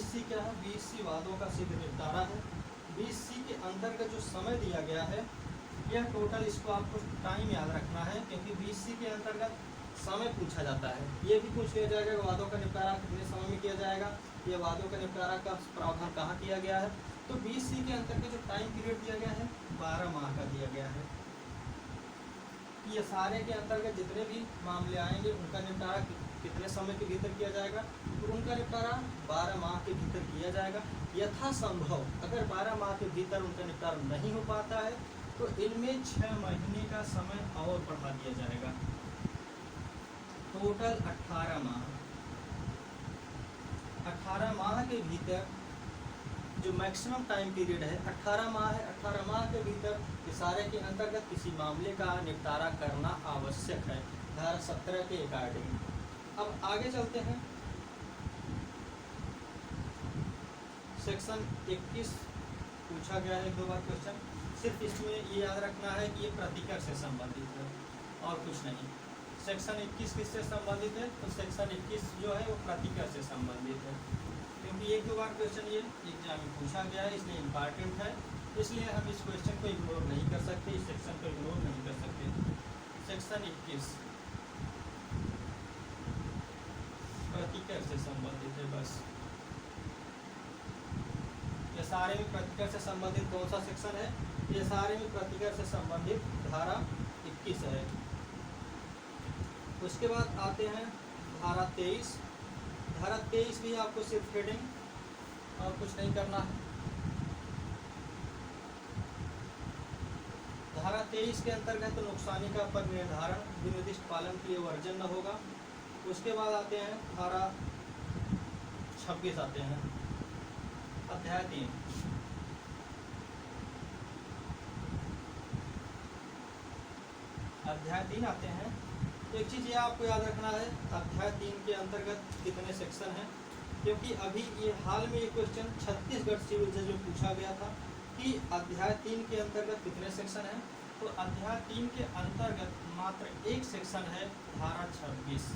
20C क्या है? 20C वादों का शीघ्र निपटारा है। 20C के अंतर्गत जो समय दिया गया है यह टोटल, इसको आपको टाइम याद रखना है क्योंकि 20C के अंतर्गत समय पूछा जाता है। ये भी पूछ लिया जाएगा कि वादों का निपटारा कितने समय में किया जाएगा, ये वादों का निपटारा का प्रावधान कहाँ किया गया है। तो 20C के अंतर्गत जो टाइम पीरियड दिया गया है 12 माह का दिया गया है। ये सारे के अंतर्गत जितने भी मामले आएंगे उनका निपटारा कितने समय के भीतर किया जाएगा, तो उनका निपटारा 12 माह के भीतर किया जाएगा। यथासंभव अगर 12 माह के भीतर उनका निपटारा नहीं हो पाता है तो इनमें 6 महीने का समय और बढ़ा दिया जाएगा। टोटल 18 माह। 18 माह के भीतर जो मैक्सिमम टाइम पीरियड है 18 माह है। 18 माह के भीतर इशारे के अंतर्गत किसी मामले का निपटारा करना आवश्यक है, धारा 17 के अकॉर्डिंग। अब आगे चलते हैं। सेक्शन 21 पूछा गया है 2 बार क्वेश्चन। सिर्फ इसमें ये याद रखना है कि ये प्रतिकर से संबंधित है और कुछ नहीं। सेक्शन 21 किससे संबंधित है? तो सेक्शन 21 जो है वो प्रतिकर से संबंधित है, क्योंकि 1-2 बार क्वेश्चन ये एग्जाम में पूछा गया है, इसलिए इम्पॉर्टेंट है। इसलिए हम इस क्वेश्चन को इग्नोर नहीं कर सकते, इस सेक्शन को इग्नोर नहीं कर सकते। सेक्शन 21 प्रतिकर से संबंधित है बस। ये सारे में प्रतिकर से संबंधित कौन सा सेक्शन है? ये सारे में प्रतिकर से संबंधित धारा 21 है। उसके बाद आते हैं धारा 23। धारा 23 भी आपको सिर्फ हेडिंग और कुछ नहीं करना है। धारा 23 के अंतर्गत नुकसानी का पद निर्धारण विनिर्दिष्ट पालन के लिए वर्जन न होगा। उसके बाद आते हैं धारा 26 आते हैं, अध्याय 3। अध्याय 3 आते हैं। एक चीज़ ये आपको याद रखना है, अध्याय 3 के अंतर्गत कितने सेक्शन हैं, क्योंकि अभी ये हाल में ये क्वेश्चन छत्तीसगढ़ सिविल जज में पूछा गया था कि अध्याय 3 के अंतर्गत कितने सेक्शन हैं। तो अध्याय 3 के अंतर्गत मात्र एक सेक्शन है, धारा 26।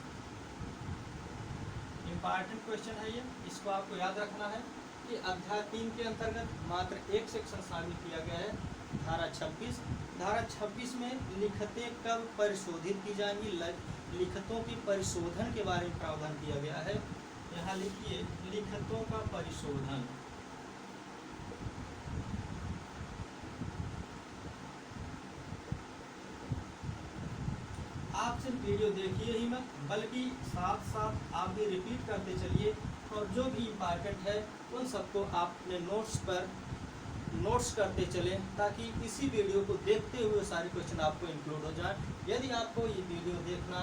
इम्पॉर्टेंट क्वेश्चन है ये, इसको आपको याद रखना है कि अध्याय 3 के अंतर्गत मात्र एक सेक्शन शामिल किया गया है, धारा 26। धारा 26 में लिखतें कब परिशोधित की जाएंगी, लिखतों की परिशोधन के बारे में प्रावधान किया गया है। यहाँ लिखिए लिखतों का परिशोधन। आप सिर्फ वीडियो देखिए ही मत, बल्कि साथ साथ आप भी रिपीट करते चलिए और जो भी इम्पॉर्टेंट है उन सबको आप अपने नोट्स पर नोट्स करते चलें, ताकि इसी वीडियो को देखते हुए सारे क्वेश्चन आपको इंक्लूड हो जाए। यदि आपको ये वीडियो देखना,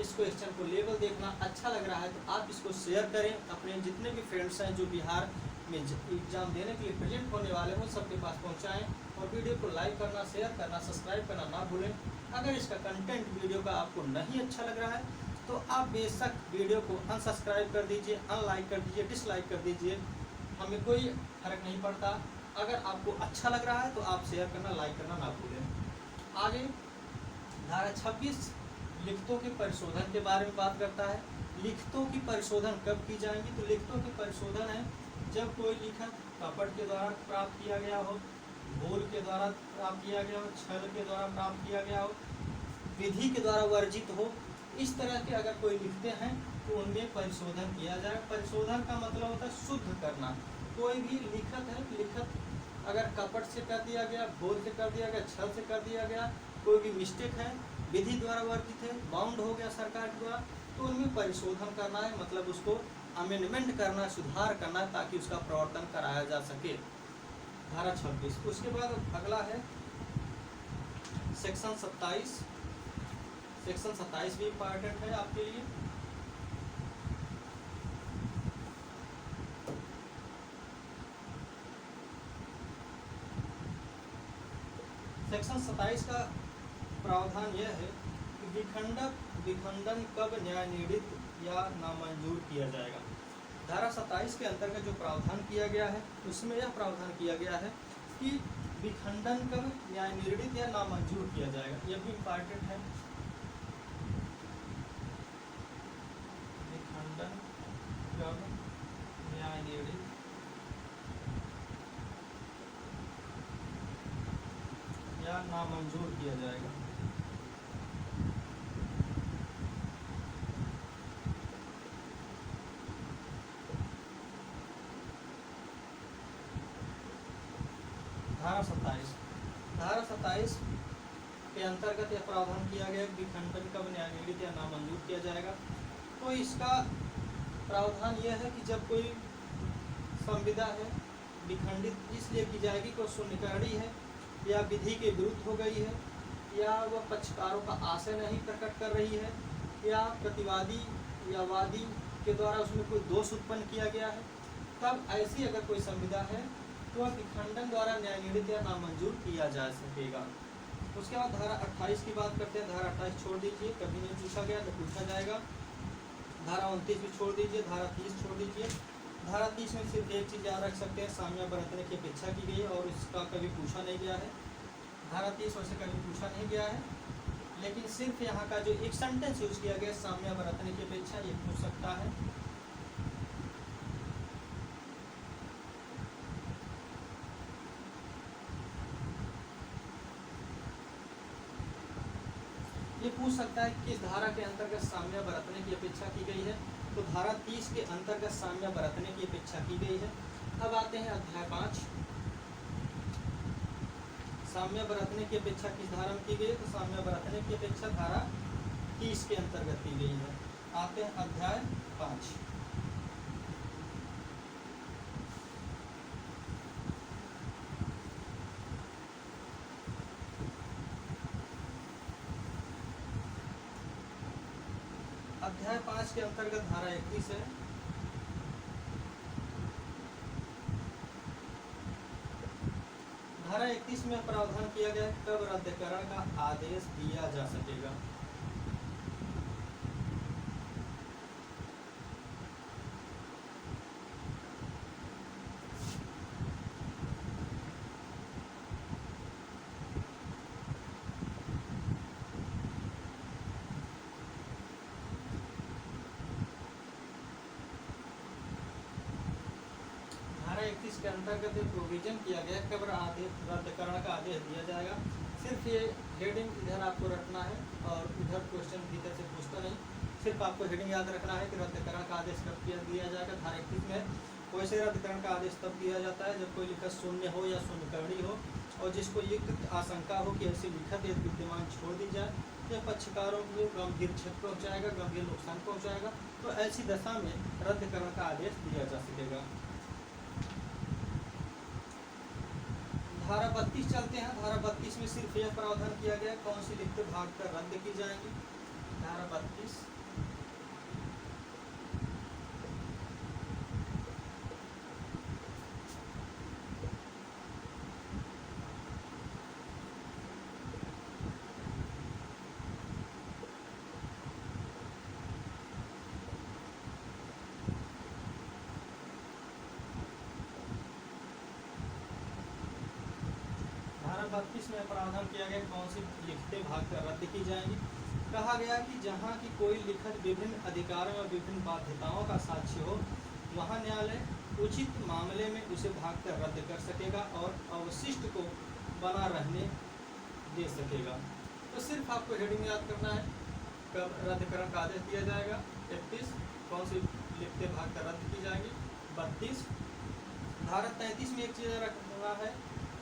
इस क्वेश्चन को लेवल देखना अच्छा लग रहा है तो आप इसको शेयर करें, अपने जितने भी फ्रेंड्स हैं जो बिहार में एग्ज़ाम देने के लिए प्रेजेंट होने वाले हैं उन सबके पास पहुंचाएं, और वीडियो को लाइक करना, शेयर करना, सब्सक्राइब करना ना भूलें। अगर इसका कंटेंट वीडियो का आपको नहीं अच्छा लग रहा है तो आप बेशक वीडियो को अनसब्सक्राइब कर दीजिए, अनलाइक कर दीजिए, डिसलाइक कर दीजिए, हमें कोई फ़र्क नहीं पड़ता। अगर आपको अच्छा लग रहा है तो आप शेयर करना, लाइक करना ना भूलें। आगे धारा 26 लिखतों के परिशोधन के बारे में बात करता है। लिखतों की परिशोधन कब की जाएंगी? तो लिखतों की परिशोधन है जब कोई लिखत कपट के द्वारा प्राप्त किया गया हो, भूल के द्वारा प्राप्त किया गया हो, छल के द्वारा प्राप्त किया गया हो, विधि के द्वारा वर्जित हो। इस तरह के अगर कोई लिखते हैं तो उनमें परिशोधन किया जाए। परिशोधन का मतलब होता है शुद्ध करना। कोई भी लिखत है, लिखत अगर कपट से कर दिया गया, भूल से कर दिया गया, छल से कर दिया गया, कोई भी मिस्टेक है, विधि द्वारा वर्जित है, बाउंड हो गया सरकार के द्वारा, तो उनमें परिशोधन करना है, मतलब उसको अमेंडमेंट करना, सुधार करना, ताकि उसका प्रवर्तन कराया जा सके। धारा 26। उसके बाद अगला है सेक्शन 27। सेक्शन 27 भी इम्पॉर्टेंट है आपके लिए। सेक्शन 27 का प्रावधान यह है कि विखंडन कब न्याय निर्णीत या नामंजूर किया जाएगा। धारा 27 के अंतर्गत जो प्रावधान किया गया है उसमें यह प्रावधान किया गया है कि विखंडन कब न्याय निर्णीत या नामंजूर किया जाएगा। यह भी इम्पॉर्टेंट है। विखंडन कब न्याय निर्णीत या नामंजूर किया जाएगा। धारा 27, धारा 27 के अंतर्गत यह प्रावधान किया गया कि विखंडन कब न्यायनीत या नामंजूर किया जाएगा। तो इसका प्रावधान यह है कि जब कोई संविदा है विखंडित इसलिए की जाएगी कि शून्यकरणी है या विधि के विरुद्ध हो गई है या वह पक्षकारों का आशय नहीं प्रकट कर रही है या प्रतिवादी या वादी के द्वारा उसमें कोई दोष उत्पन्न किया गया है, तब ऐसी अगर कोई संविदा है तो वह विखंडन द्वारा न्यायनीत या नामंजूर किया जा सकेगा। उसके बाद धारा 28 की बात करते हैं। धारा 28 छोड़ दीजिए, कभी नहीं पूछा गया तो पूछा जाएगा। धारा 29 भी छोड़ दीजिए, धारा 30 छोड़ दीजिए। धारा 30 में सिर्फ एक चीज़ याद रख सकते हैं, साम्य बरतने की अपेक्षा की गई है और इसका कभी पूछा नहीं गया है। धारा 30 वैसे कभी पूछा नहीं गया है, लेकिन सिर्फ यहाँ का जो एक सेंटेंस यूज किया गया साम्य बरतने की अपेक्षा, ये पूछ सकता है। ये पूछ सकता है कि किस धारा के अंतर्गत साम्य बरतने की अपेक्षा की गई है। तो धारा 30 के अंतर्गत साम्य बरतने की अपेक्षा की गई है। अब आते हैं अध्याय 5। साम्य बरतने की अपेक्षा किस धारा में की गई है? तो साम्य बरतने की अपेक्षा धारा 30 के अंतर्गत की गई है। आते हैं अध्याय 5। अध्याय 5 के अंतर्गत धारा 31 है। धारा 31 में प्रावधान किया गया कब रद्दीकरण का आदेश दिया जा सकेगा। धारा 31 के अंतर्गत प्रोविजन किया गया कब रद्दीकरण का आदेश दिया जाएगा। सिर्फ ये हेडिंग इधर आपको रखना है और इधर क्वेश्चन भीतर से पूछता नहीं, सिर्फ आपको हेडिंग याद रखना है कि रद्दीकरण का आदेश कब दिया जाएगा। धारा 31 में कोई से रद्दीकरण का आदेश तब दिया जाता है जब कोई लिखत शून्य हो या शून्यकरणी हो और जिसको युक्त आशंका हो कि ऐसी लिखत यदि विद्यमान छोड़ दी जाए या पक्षकारों को गंभीर क्षति पहुँचाएगा, गंभीर नुकसान पहुँचाएगा, तो ऐसी दशा में रद्दीकरण का आदेश दिया जा सकेगा। धारा 32 चलते हैं। धारा 32 में सिर्फ यह प्रावधान किया गया कौन सी लिखित भाग कर रद्द की जाएंगी। धारा 32 में प्रावधान किया गया कौन सी लिखित भाग कर रद्द की जाएंगी। कहा गया कि जहाँ की कोई लिखत विभिन्न अधिकारों और विभिन्न बाध्यताओं का साक्ष्य हो वहाँ न्यायालय उचित मामले में उसे भाग कर रद्द कर सकेगा और अवशिष्ट को बना रहने दे सकेगा। तो सिर्फ आपको हेडिंग याद करना है कब रद्दीकरण का आदेश दिया जाएगा। 31 कौन सी लिखित भाग कर रद्द की जाएंगी। 32 धारा 33 में एक चीज़ रखना है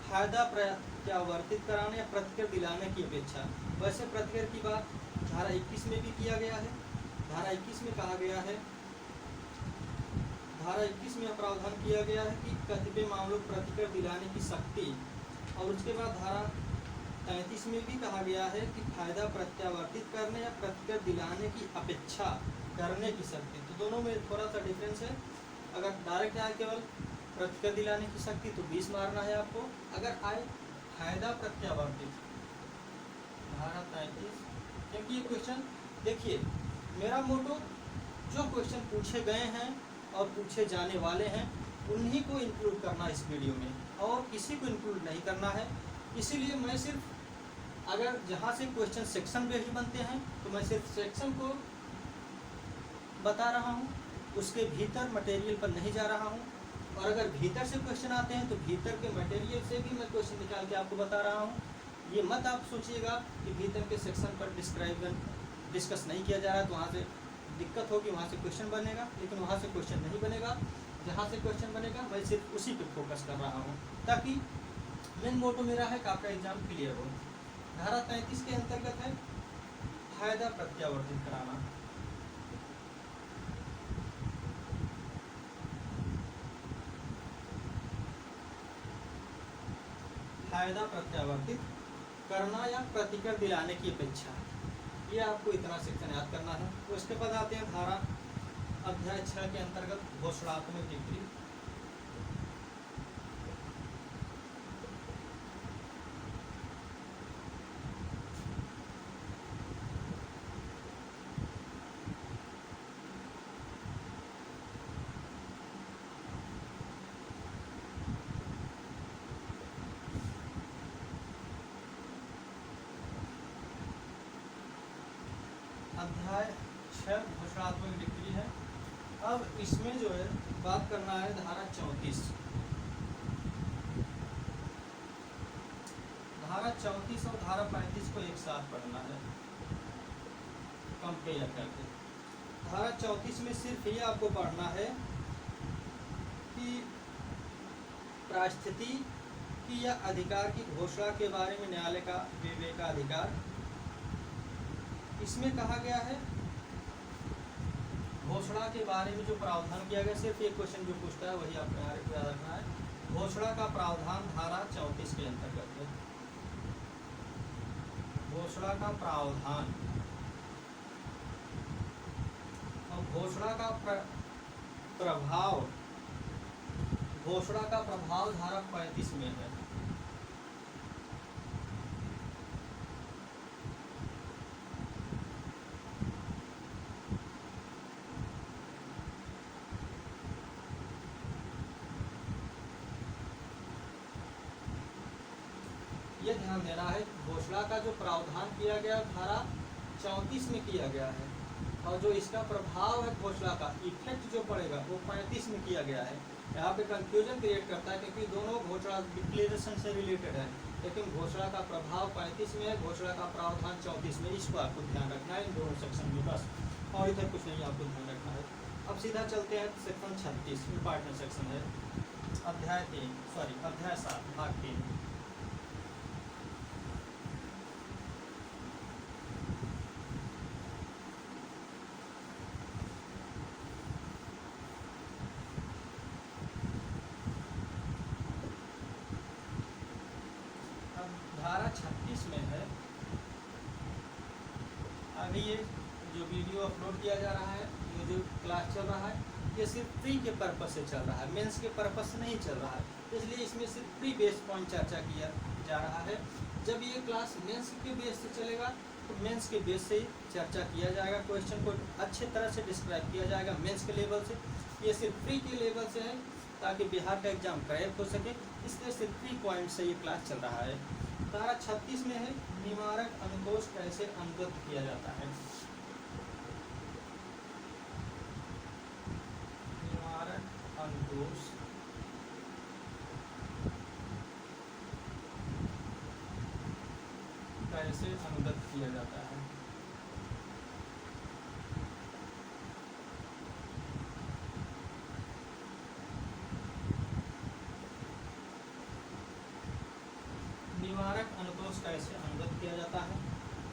फायदा प्रत्यावर्तित कराने या प्रतिकर दिलाने की अपेक्षा। वैसे प्रतिकर की बात धारा 21 में भी किया गया है। धारा 21 में कहा गया है, धारा 21 में प्रावधान किया गया है कि कतिपय मामलों प्रतिकर दिलाने की शक्ति, और उसके बाद धारा 33 में भी कहा गया है कि फायदा प्रत्यावर्तित करने या प्रतिकर दिलाने की अपेक्षा करने की शक्ति। तो दोनों में थोड़ा सा डिफरेंस है। अगर डायरेक्ट आए केवल प्रतिकर दिलाने की शक्ति तो 20 मारना है आपको। अगर आए फायदा प्रत्यावर्तित धारा 33, क्योंकि ये क्वेश्चन देखिए मेरा मोटो जो क्वेश्चन पूछे गए हैं और पूछे जाने वाले हैं उन्हीं को इंक्लूड करना इस वीडियो में और किसी को इंक्लूड नहीं करना है। इसीलिए मैं सिर्फ अगर जहाँ से क्वेश्चन सेक्शन बेस्ड बनते हैं तो मैं सिर्फ सेक्शन को बता रहा हूँ, उसके भीतर मटेरियल पर नहीं जा रहा हूँ। और अगर भीतर से क्वेश्चन आते हैं तो भीतर के मटेरियल से भी मैं क्वेश्चन निकाल के आपको बता रहा हूँ। ये मत आप सोचिएगा कि भीतर के सेक्शन पर डिस्कस नहीं किया जा रहा है तो वहाँ से दिक्कत होगी, वहाँ से क्वेश्चन बनेगा, लेकिन वहाँ से क्वेश्चन नहीं बनेगा। जहाँ से क्वेश्चन बनेगा मैं सिर्फ उसी पे फोकस कर रहा हूँ, ताकि मेन मोटो मेरा है कि आपका एग्जाम क्लियर हो। धारा 33 के अंतर्गत है फायदा प्रत्यावर्तित कराना। फायदा प्रत्यावर्तित करना या प्रतिकर दिलाने की अपेक्षा, ये आपको इतना सेक्शन याद करना है। तो उसके बाद आते हैं धारा अध्याय 6 के अंतर्गत घोषणात्मक टिप्पणी। अध्याय 6 घोषणात्मक टिप्पणी है। अब इसमें जो है बात करना है धारा 34। धारा 34 और धारा 35 को एक साथ पढ़ना है कंपेयर करके। धारा 34 में सिर्फ ये आपको पढ़ना है कि पारिस्थिति की या अधिकार की घोषणा के बारे में न्यायालय का विवेकाधिकार। इसमें कहा गया है घोषणा के बारे में जो प्रावधान किया गया, सिर्फ एक क्वेश्चन जो पूछता है वही आपको याद रखना है। घोषणा का प्रावधान धारा 34 के अंतर्गत है। घोषणा का प्रावधान और घोषणा का प्रभाव, घोषणा का प्रभाव धारा 35 में है। ये ध्यान देना है, घोषणा का जो प्रावधान किया गया धारा 34 में किया गया है, और जो इसका प्रभाव है घोषणा का इफेक्ट जो पड़ेगा वो 35 में किया गया है। यहाँ पे कंफ्यूजन क्रिएट करता है क्योंकि दोनों घोषणा डिक्लेरेशन से रिलेटेड है, लेकिन घोषणा का प्रभाव 35 में है, घोषणा का प्रावधान 34 में। इसको आपको ध्यान रखना है इन दोनों सेक्शन में बस, और इधर कुछ नहीं आपको ध्यान रखना है। अब सीधा चलते हैं सेक्शन 36, इम्पार्टेंट सेक्शन है, अध्याय 7 भाग 3। धारा 36 में है, अभी ये जो वीडियो अपलोड किया जा रहा है, ये जो क्लास चल रहा है, ये सिर्फ प्री के पर्पस से चल रहा है, मेंस के पर्पस से नहीं चल रहा है, इसलिए इसमें सिर्फ प्री बेस पॉइंट चर्चा किया जा रहा है। जब ये क्लास मेंस के बेस से चलेगा तो मेंस के बेस से चर्चा किया जाएगा, क्वेश्चन को अच्छे तरह से डिस्क्राइब किया जाएगा मेंस के लेवल से। ये सिर्फ प्री के लेवल से है ताकि बिहार का एग्जाम क्रैक हो सके, इसलिए सिर्फ प्री पॉइंट से ये क्लास चल रहा है। धारा 36 में है निवारक अनुतोष कैसे अनुगत किया जाता है। निवारक अनुतोष कैसे अनुगत किया जाता है। निवारक अनुतोष कैसे अनुगत किया जाता है,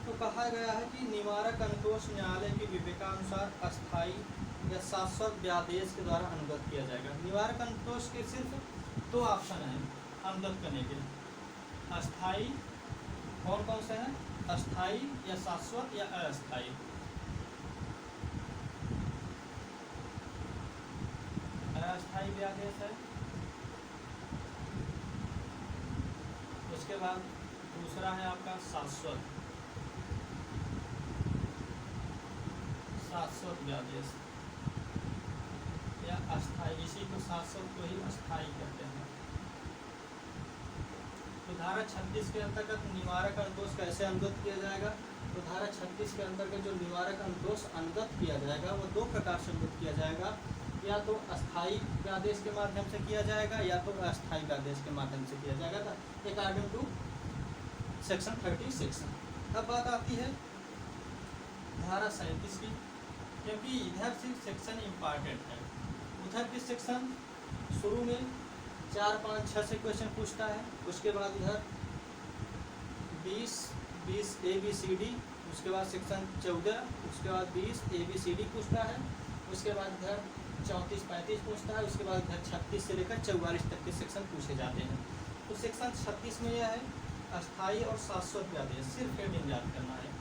तो कहा गया है कि निवारक अनुतोष न्यायालय के विवेकानुसार अस्थायी या शाश्वत व्यादेश के द्वारा अनुगत किया जाएगा। निवारक अनुतोष के सिर्फ 2 ऑप्शन हैं अनुगत करने के, अस्थायी, कौन कौन से हैं, अस्थायी या शाश्वत या अस्थायी। अस्थायी व्यादेश है, उसके बाद दूसरा है आपका शाश्वत व्यादेश या अस्थायी, इसी को शाश्वत को ही अस्थायी कहते हैं। तो धारा 36 के अंतर्गत निवारक अनुतोष कैसे अनुगत किया जाएगा, तो धारा 36 के अंतर्गत जो निवारक अनुतोष अनुगत किया जाएगा वो 2 प्रकार से अनुगत किया जाएगा, या तो अस्थायी व्यादेश के माध्यम से किया जाएगा या तो अस्थायी व्यादेश के माध्यम से किया जाएगा, अकॉर्डिंग टू सेक्शन 36। अब बात आती है धारा 37 की, क्योंकि इधर से सेक्शन इम्पॉर्टेंट है। उधर के सेक्शन शुरू में 4, 5, 6 से क्वेश्चन पूछता है, उसके बाद इधर 20 ABCD, उसके बाद सेक्शन 14, उसके बाद 20 ABCD पूछता है, उसके बाद इधर 34, 35 पूछता है, उसके बाद इधर 36 से लेकर 44 तक के सेक्शन पूछे जाते हैं। तो सेक्शन 36 में यह है अस्थायी और शाश्वत आदेश, सिर्फ हेडिंग याद करना है।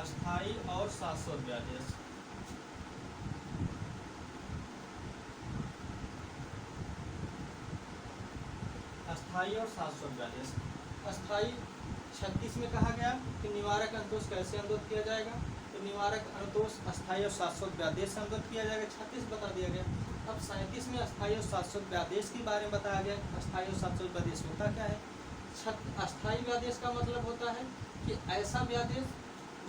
अस्थायी और शाश्वत आदेश, अस्थायी और शाश्वत आदेश। अस्थायी 36 में कहा गया कि निवारक अनुतोष कैसे अनुरोध किया जाएगा, तो निवारक अनुतोष अस्थायी और शाश्वत आदेश से अनुरोध किया जाएगा, 36 बता दिया गया। अब 37 में अस्थायी और शाश्वत आदेश के बारे में बताया गया। अस्थायी और शाश्वत आदेश होता क्या है? अस्थायी आदेश का मतलब होता है कि ऐसा आदेश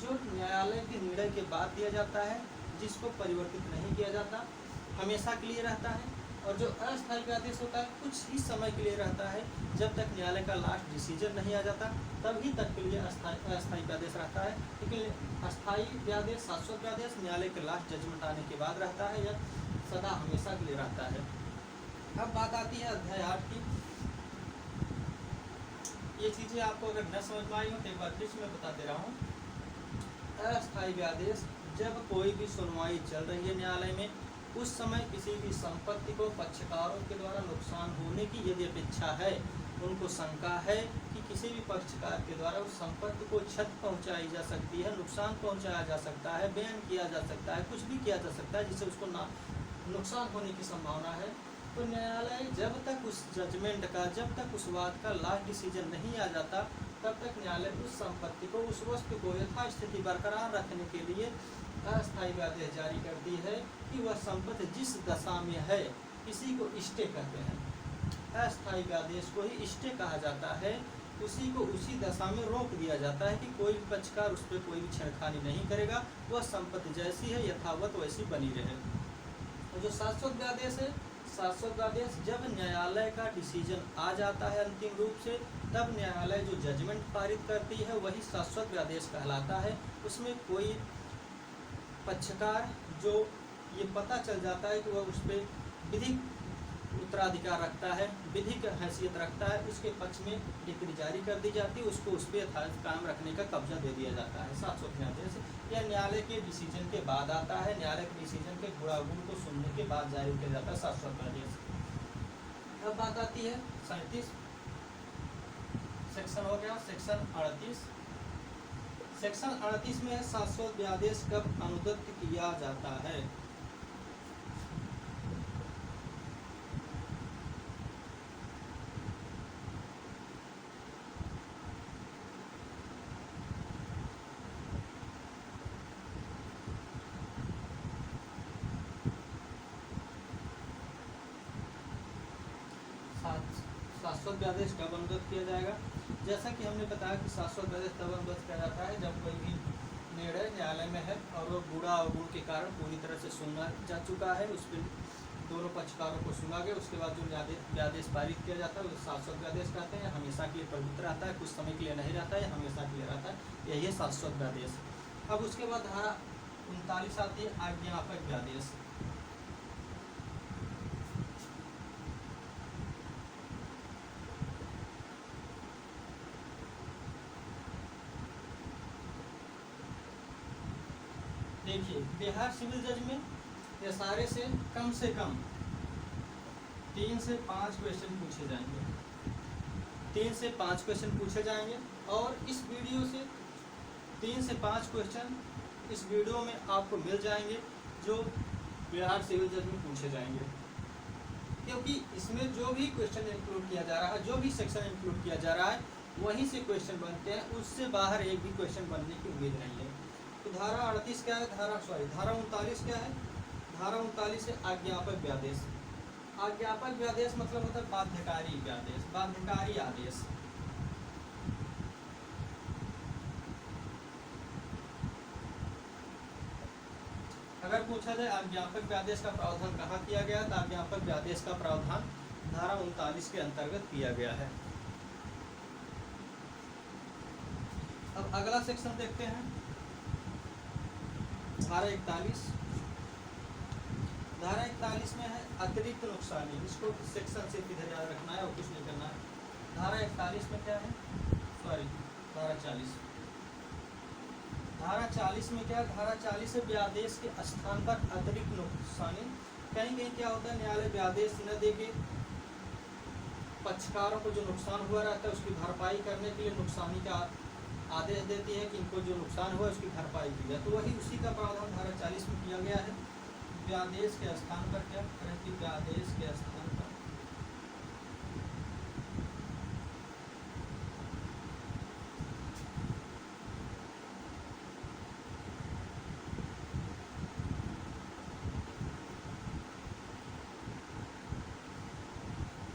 जो न्यायालय के निर्णय के बाद दिया जाता है, जिसको परिवर्तित नहीं किया जाता, हमेशा के लिए रहता है। और जो अस्थायी आदेश होता है कुछ ही समय के लिए रहता है, जब तक न्यायालय का लास्ट डिसीजन नहीं आ जाता तभी तक के लिए अस्थायी आदेश रहता है। लेकिन अस्थायी आदेश, शाश्वत आदेश न्यायालय के लास्ट जजमेंट आने के बाद रहता है, या सदा हमेशा के लिए रहता है। अब बात आती है अध्याय 8 की। ये चीज़ें आपको अगर न समझ में आई हो तो एक बार फिर से मैं बता दे रहा हूँ। अस्थायी आदेश, जब कोई भी सुनवाई चल रही है न्यायालय में, उस समय किसी भी संपत्ति को पक्षकारों के द्वारा नुकसान होने की यदि अपेक्षा है, उनको शंका है कि किसी भी पक्षकार के द्वारा उस संपत्ति को क्षति पहुंचाई जा सकती है, नुकसान पहुंचाया जा सकता है, बयान किया जा सकता है, कुछ भी किया जा सकता है जिससे उसको नुकसान होने की संभावना है, तो न्यायालय जब तक उस जजमेंट का, जब तक उस बात का लास्ट डिसीजन नहीं आ जाता, तब तक न्यायालय उस संपत्ति को, उस वस्तु को यथास्थिति बरकरार रखने के लिए अस्थायी आदेश जारी करती है कि वह संपत्ति जिस दशा में है, इसी को स्टे कहते हैं। अस्थायी आदेश को ही स्टे कहा जाता है, उसी को उसी दशा में रोक दिया जाता है कि कोई भी पक्षकार उस पर कोई भी छेड़खानी नहीं करेगा, वह संपत्ति जैसी है यथावत वैसी बनी रहे। तो जो शाश्वत आदेश है, शाश्वत आदेश जब न्यायालय का डिसीजन आ जाता है अंतिम रूप से, तब न्यायालय जो जजमेंट पारित करती है वही शाश्वत आदेश कहलाता है। उसमें कोई पक्षकार जो ये पता चल जाता है कि वह उस पर विधिक उत्तराधिकार रखता है, विधिक हैसियत रखता है, उसके पक्ष में डिक्री जारी कर दी जाती है, उसको उस पर यथार्थ कायम रखने का कब्जा दे दिया जाता है। शाश्वत आदेश यह न्यायालय के डिसीजन के बाद आता है, न्यायालय के डिसीजन के गुणागुण को सुनने के बाद जारी किया जाता है शाश्वत आदेश। अब बात आती है 37 सेक्शन हो गया, सेक्शन 38। सेक्शन 38 में शाश्वत आदेश कब अनुदत्त किया जाता है? शाश्वत आदेश कब अनुदत्त किया जाएगा? जैसा कि हमने बताया कि शाश्वत आदेश तब अनुदत्त किया जाता है जब कोई भी निर्णय न्यायालय में है और वो गुणा अवगुण के कारण पूरी तरह से सुना जा चुका है, उस पर दोनों पक्षकारों को सुना गया, उसके बाद जो आदेश पारित किया जाता है उसे शाश्वत आदेश कहते हैं। हमेशा के लिए प्रभुत्व रहता है, कुछ समय के लिए नहीं रहता है, हमेशा के लिए रहता है, यही है शाश्वत आदेश। अब उसके बाद धारा 39 आती है आज्ञापक आदेश। देखिए, बिहार सिविल जज में एसआरए से कम 3 से 5 क्वेश्चन पूछे जाएंगे, 3 से 5 क्वेश्चन पूछे जाएंगे। और इस वीडियो से 3 से 5 क्वेश्चन इस वीडियो में आपको मिल जाएंगे जो बिहार सिविल जज में पूछे जाएंगे, क्योंकि इसमें जो भी क्वेश्चन इंक्लूड किया जा रहा है, जो भी सेक्शन इंक्लूड किया जा रहा है, वहीं से क्वेश्चन बनते हैं, उससे बाहर एक भी क्वेश्चन बनने की उम्मीद नहीं है। तो धारा 38 क्या है? धारा 39 क्या है? धारा 39 है आज्ञापक आदेश। आज्ञापक आदेश मतलब होता है बाध्यकारी आदेश, बाध्यकारी आदेश। अगर पूछा जाए आज्ञापक आदेश का प्रावधान कहाँ किया गया, तो आज्ञापक आदेश का प्रावधान धारा 39 के अंतर्गत किया गया है। अब अगला सेक्शन देखते हैं, धारा 41। धारा 41 में है अतिरिक्त नुकसानी। इसको इस सेक्शन से इधर याद रखना है और कुछ नहीं करना है। धारा 41 में क्या है, धारा 40। धारा 40 में क्या, धारा 40 से व्यादेश के स्थान पर अतिरिक्त नुकसानी। कहीं कहीं क्या होता है, न्यायालय व्यादेश न देके पक्षकारों को जो नुकसान हुआ रहता है उसकी भरपाई करने के लिए नुकसानी का आदेश देती है कि इनको जो नुकसान हुआ उसकी भरपाई की जाए। तो वही उसी का प्रावधान धारा 40 में किया गया है। व्यादेश के स्थान पर क्या करें कि व्यादेश के स्थान पर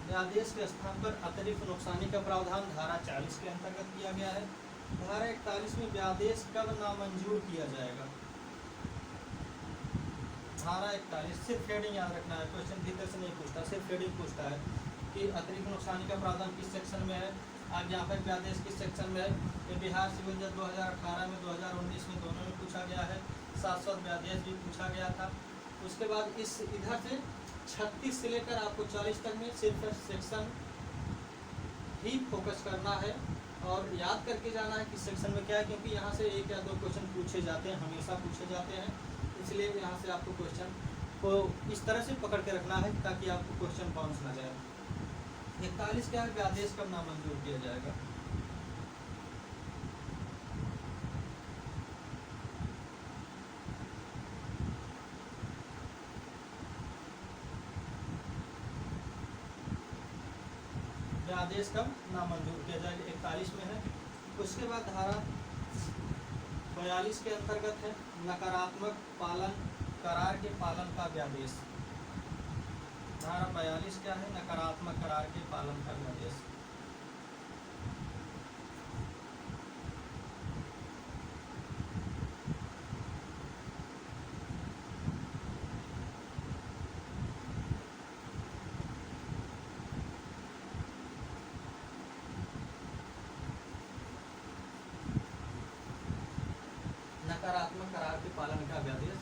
व्यादेश के स्थान पर अतिरिक्त नुकसानी का प्रावधान धारा 40 के अंतर्गत किया गया है। धारा 41 में व्यादेश कब नामंजूर किया जाएगा। धारा 41 सिर्फ हेडिंग याद रखना है, क्वेश्चन भीतर से नहीं पूछता, सिर्फ हेडिंग पूछता है कि अतिरिक्त नुकसानी का प्रावधान किस सेक्शन में है। आज यहाँ पर व्यादेश किस सेक्शन में है, ये बिहार सिविल जज 2018 में 2019 में दोनों में पूछा गया है। शाश्वत व्यादेश भी पूछा गया था। उसके बाद इस इधर से 36 से लेकर आपको 40 तक में सिर्फ सेक्शन ही फोकस करना है और याद करके जाना है किस सेक्शन में क्या है, क्योंकि यहाँ से 1 या 2 क्वेश्चन पूछे जाते हैं, हमेशा पूछे जाते हैं। इसलिए यहाँ से आपको क्वेश्चन को इस तरह से पकड़ के रखना है ताकि आपको क्वेश्चन बाउंस ना जाए। 41 क्या है, व्यादेश कब नामंजूर किया जाएगा। आदेश कब नामंजूर किया जाएगा, 41 में है। उसके बाद धारा 42 के अंतर्गत है नकारात्मक पालन करार के पालन का व्यादेश। धारा 42 क्या है, नकारात्मक करार के पालन का व्यादेश। नकारात्मक करार के पालन का व्यादेश।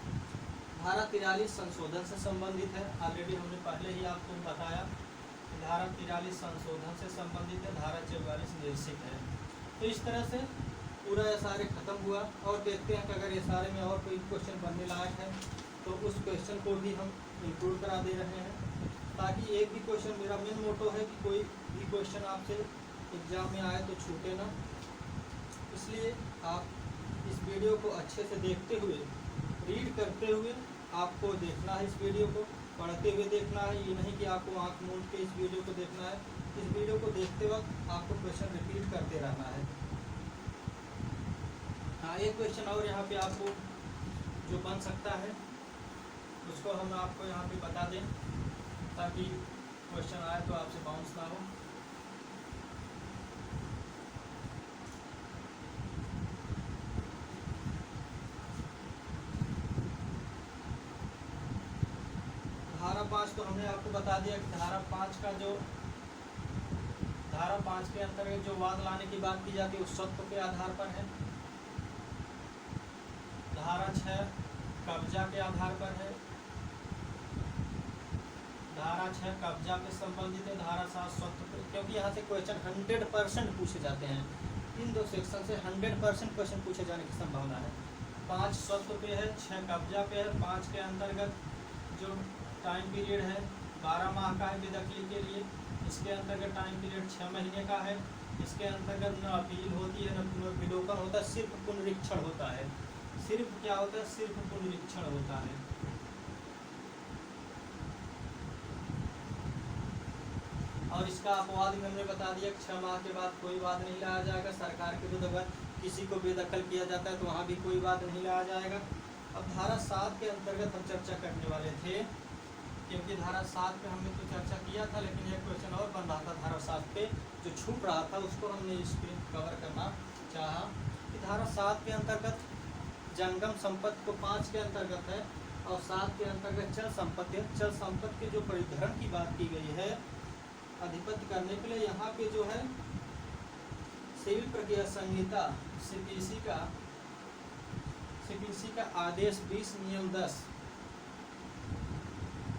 धारा 43 संशोधन से संबंधित है। ऑलरेडी हमने पहले ही आपको बताया धारा 43 संशोधन से संबंधित है। धारा 44 निरसित है। तो इस तरह से पूरा SRA खत्म हुआ और देखते हैं कि अगर SRA में और कोई क्वेश्चन बनने लायक है तो उस क्वेश्चन को भी हम इंक्लूड करा दे रहे हैं, ताकि एक भी क्वेश्चन, मेरा मेन मोटो है कि कोई भी क्वेश्चन आपसे एग्जाम में आए तो छूटे ना। इसलिए आप इस वीडियो को अच्छे से देखते हुए, रीड करते हुए आपको देखना है। इस वीडियो को पढ़ते हुए देखना है, ये नहीं कि आपको आंख मूंद के इस वीडियो को देखना है। इस वीडियो को देखते वक्त आपको क्वेश्चन रिपीट करते रहना है। हाँ, एक क्वेश्चन और यहाँ पे आपको जो बन सकता है उसको हम आपको यहाँ पे बता दें ताकि क्वेश्चन आए तो आपसे बाउंस ना हो। धारा 5 तो हमने आपको बता दिया कि धारा 5 का जो धारा 5 के अंतर्गत जो वाद लाने की बात की जाती है उस सत्व के आधार पर है। धारा 6 कब्जा के आधार पर है। धारा 6 कब्जा के संबंधित है। धारा 7 सत्व पे, क्योंकि यहाँ से क्वेश्चन 100% पूछे जाते हैं। इन दो सेक्शन से 100% क्वेश्चन पूछे जाने की संभावना है। 5 सत्व पे है, 6 कब्जा पे है। 5 के अंतर्गत जो टाइम पीरियड है 12 माह का है बेदखली के लिए। इसके अंतर्गत टाइम पीरियड 6 महीने का है। इसके अंतर्गत न अपील होती है, न विलोपन होता है, सिर्फ पुनरीक्षण होता है। सिर्फ क्या होता है, सिर्फ पुनरीक्षण होता है। और इसका अपवाद भी हमने बता दिया कि 6 माह के बाद कोई वाद नहीं लाया जाएगा। सरकार के विरुद्ध अगर किसी को बेदखल किया जाता है तो वहाँ भी कोई वाद नहीं लाया जाएगा। अब धारा 7 के अंतर्गत हम चर्चा करने वाले थे, क्योंकि धारा 7 पे हमने तो चर्चा किया था, लेकिन एक क्वेश्चन और बन रहा था धारा 7 पे जो छूट रहा था, उसको हमने इस पे कवर करना चाहा कि धारा 7 के अंतर्गत जंगम संपत्ति को 5 के अंतर्गत है और 7 के अंतर्गत चल संपत्ति। चल संपत्ति के जो परिधरण की बात की गई है अधिपत्य करने के लिए यहाँ पे जो है सिविल प्रक्रिया संहिता सीपीसी का आदेश 20 नियम 10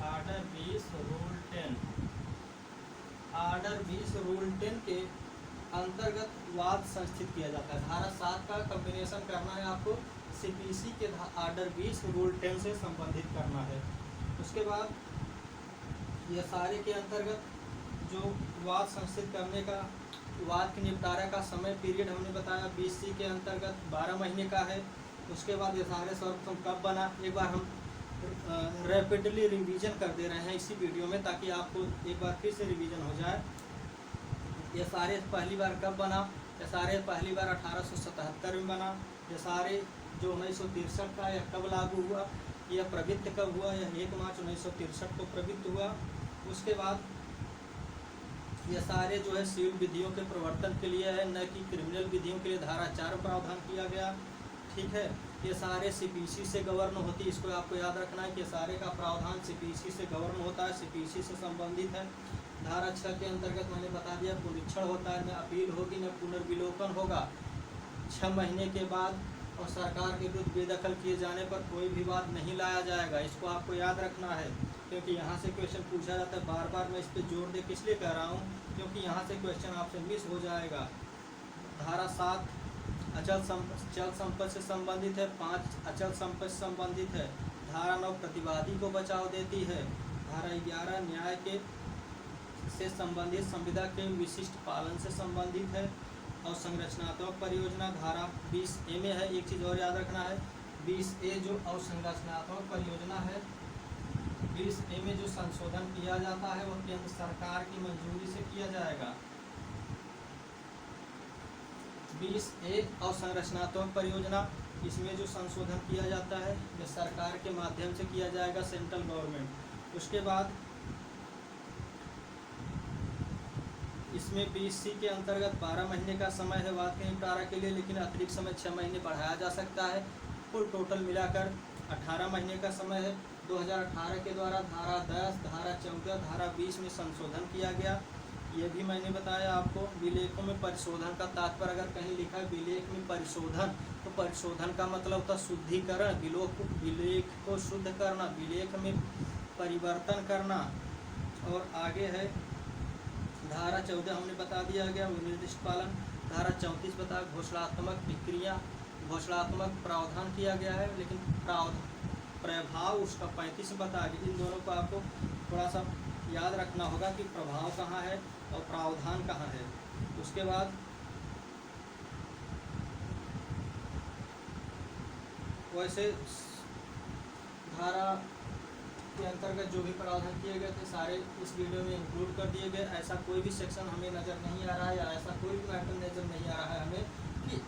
ऑर्डर 20 रूल 10 रूल 10 के अंतर्गत वाद संस्थित किया जाता है। धारा 7 का कॉम्बिनेशन करना है आपको, सीपीसी के ऑर्डर 20 रूल 10 से संबंधित करना है। उसके बाद यह सारे के अंतर्गत जो वाद संस्थित करने का, वाद के निपटारा का समय पीरियड हमने बताया 20C के अंतर्गत 12 महीने का है। उसके बाद ये सारे सर्वप्रथम कब बना, एक बार हम रैपिडली रिवीजन कर दे रहे हैं इसी वीडियो में, ताकि आपको एक बार फिर से रिवीजन हो जाए। ये सारे पहली बार कब बना, ये सारे पहली बार 1877 में बना। ये सारे जो 1963 का यह कब लागू हुआ, यह प्रवृत्त कब हुआ, यह 1 मार्च 1963 को प्रवृत्त हुआ। उसके बाद ये सारे जो है सिविल विधियों के प्रवर्तन के लिए है, न कि क्रिमिनल विधियों के लिए धारा 4 प्रावधान किया गया। ठीक है, ये सारे सीपीसी से गवर्न होती है, इसको आपको याद रखना है कि सारे का प्रावधान सीपीसी से गवर्न होता है, सीपीसी से संबंधित है। धारा 6 के अंतर्गत मैंने बता दिया पुनरीक्षण होता है, न अपील होगी न पुनर्विलोकन होगा 6 महीने के बाद, और सरकार के विरुद्ध बेदखल किए जाने पर कोई विवाद नहीं लाया जाएगा। इसको आपको याद रखना है, क्योंकि यहाँ से क्वेश्चन पूछा जाता है। बार बार मैं इस पर जोर दे किस लिए कह रहा हूँ, क्योंकि यहाँ से क्वेश्चन आपसे मिस हो जाएगा। धारा 7 चल संपत्ति से संबंधित है, 5 अचल संपत्ति से संबंधित है। धारा 9 प्रतिवादी को बचाव देती है। धारा 11 न्याय के से संबंधित संविदा के विशिष्ट पालन से संबंधित है। और संरचनात्मक परियोजना धारा 20A में है। एक चीज़ और याद रखना है, 20A जो अवसंरचनात्मक परियोजना है, 20A में जो संशोधन किया जाता है वह केंद्र सरकार की मंजूरी से किया जाएगा। 20A अवसंरचनात्मक परियोजना, इसमें जो संशोधन किया जाता है यह सरकार के माध्यम से किया जाएगा, सेंट्रल गवर्नमेंट। उसके बाद इसमें 20C के अंतर्गत 12 महीने का समय है वाद के निपटारा के लिए, लेकिन अतिरिक्त समय 6 महीने बढ़ाया जा सकता है। कुल टोटल मिलाकर 18 महीने का समय है। 2018 के द्वारा धारा 10, धारा 14, धारा 20 में संशोधन किया गया। ये भी मैंने बताया आपको। विलेखों में परिशोधन का तात्पर्य अगर कहीं लिखा है विलेख में परिशोधन, तो परिशोधन का मतलब होता शुद्धिकरण, विलेख को शुद्ध करना, विलेख में परिवर्तन करना। और आगे है धारा 14 हमने बता दिया गया, निर्दिष्ट पालन। धारा 34 बता घोषणात्मक विक्रिया, घोषणात्मक प्रावधान किया गया है, लेकिन प्रभाव उसका 35 बता गया। इन दोनों को आपको थोड़ा सा याद रखना होगा कि प्रभाव कहाँ है और प्रावधान कहाँ है। उसके बाद वैसे धारा के अंतर्गत जो भी प्रावधान किए गए थे सारे इस वीडियो में इंक्लूड कर दिए गए। ऐसा कोई भी सेक्शन हमें नज़र नहीं आ रहा है, या ऐसा कोई भी मैटर नज़र नहीं आ रहा है हमें कि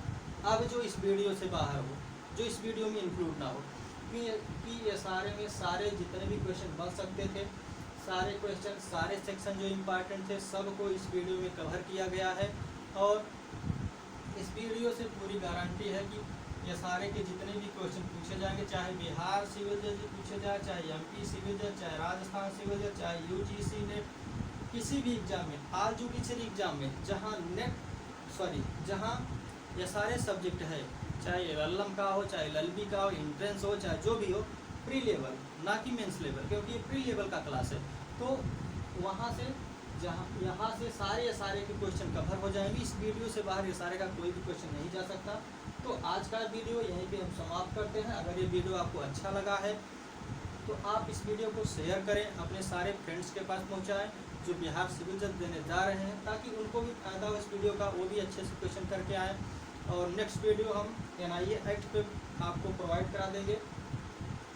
अब जो इस वीडियो से बाहर हो, जो इस वीडियो में इंक्लूड ना हो। कि ये सारे में सारे जितने भी क्वेश्चन बन सकते थे, सारे क्वेश्चन, सारे सेक्शन जो इम्पॉर्टेंट थे, सबको इस वीडियो में कवर किया गया है। और इस वीडियो से पूरी गारंटी है कि ये सारे के जितने भी क्वेश्चन पूछे जाएंगे, चाहे बिहार सिविल जज पूछे जाए, चाहे MP सिविल जज, चाहे राजस्थान सिविल जज, चाहे UGC नेट, किसी भी एग्जाम में, ऑल जुडिशरी एग्जाम में, जहाँ ये सारे सब्जेक्ट है, चाहे LLM का हो, चाहे LLB का हो, एंट्रेंस हो, चाहे जो भी हो, प्री लेवल ना कि मेंस लेवल, क्योंकि ये प्री लेवल का क्लास है। तो वहाँ से यहाँ से सारे के क्वेश्चन कवर हो जाएंगे। इस वीडियो से बाहर ये सारे का कोई भी क्वेश्चन नहीं जा सकता। तो आज का वीडियो यहीं पे हम समाप्त करते हैं। अगर ये वीडियो आपको अच्छा लगा है तो आप इस वीडियो को शेयर करें, अपने सारे फ्रेंड्स के पास पहुंचाएं जो बिहार सिविल जज देने जा रहे हैं, ताकि उनको भी फायदा हो इस वीडियो का, वो भी अच्छे से क्वेश्चन करके आएँ। और नेक्स्ट वीडियो हम NIA एक्ट पे आपको प्रोवाइड करा देंगे।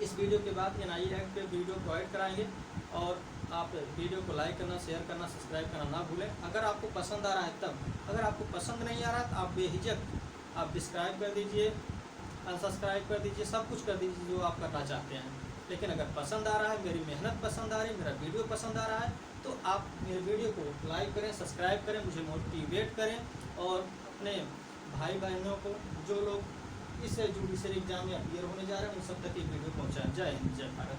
इस वीडियो के बाद NIA एक्ट पे वीडियो प्रोवाइड कराएंगे। और आप वीडियो को लाइक करना, शेयर करना, सब्सक्राइब करना ना भूलें। अगर आपको पसंद आ रहा है तब, अगर आपको पसंद नहीं आ रहा तो आप बेहिचक आप डिस्क्राइब कर दीजिए, अनसब्सक्राइब कर दीजिए, सब कुछ कर दीजिए जो आप करना चाहते हैं। लेकिन अगर पसंद आ रहा है, मेरी मेहनत पसंद आ रही है, मेरा वीडियो पसंद आ रहा है, तो आप मेरे वीडियो को लाइक करें, सब्सक्राइब करें, मुझे मोटिवेट करें। और अपने भाई बहनों को जो लोग इस जुडिशरी एग्जाम में अपीयर होने जा रहे हैं उन सब तक ये वीडियो पहुँचाएँ। जय हिंद, जय भारत।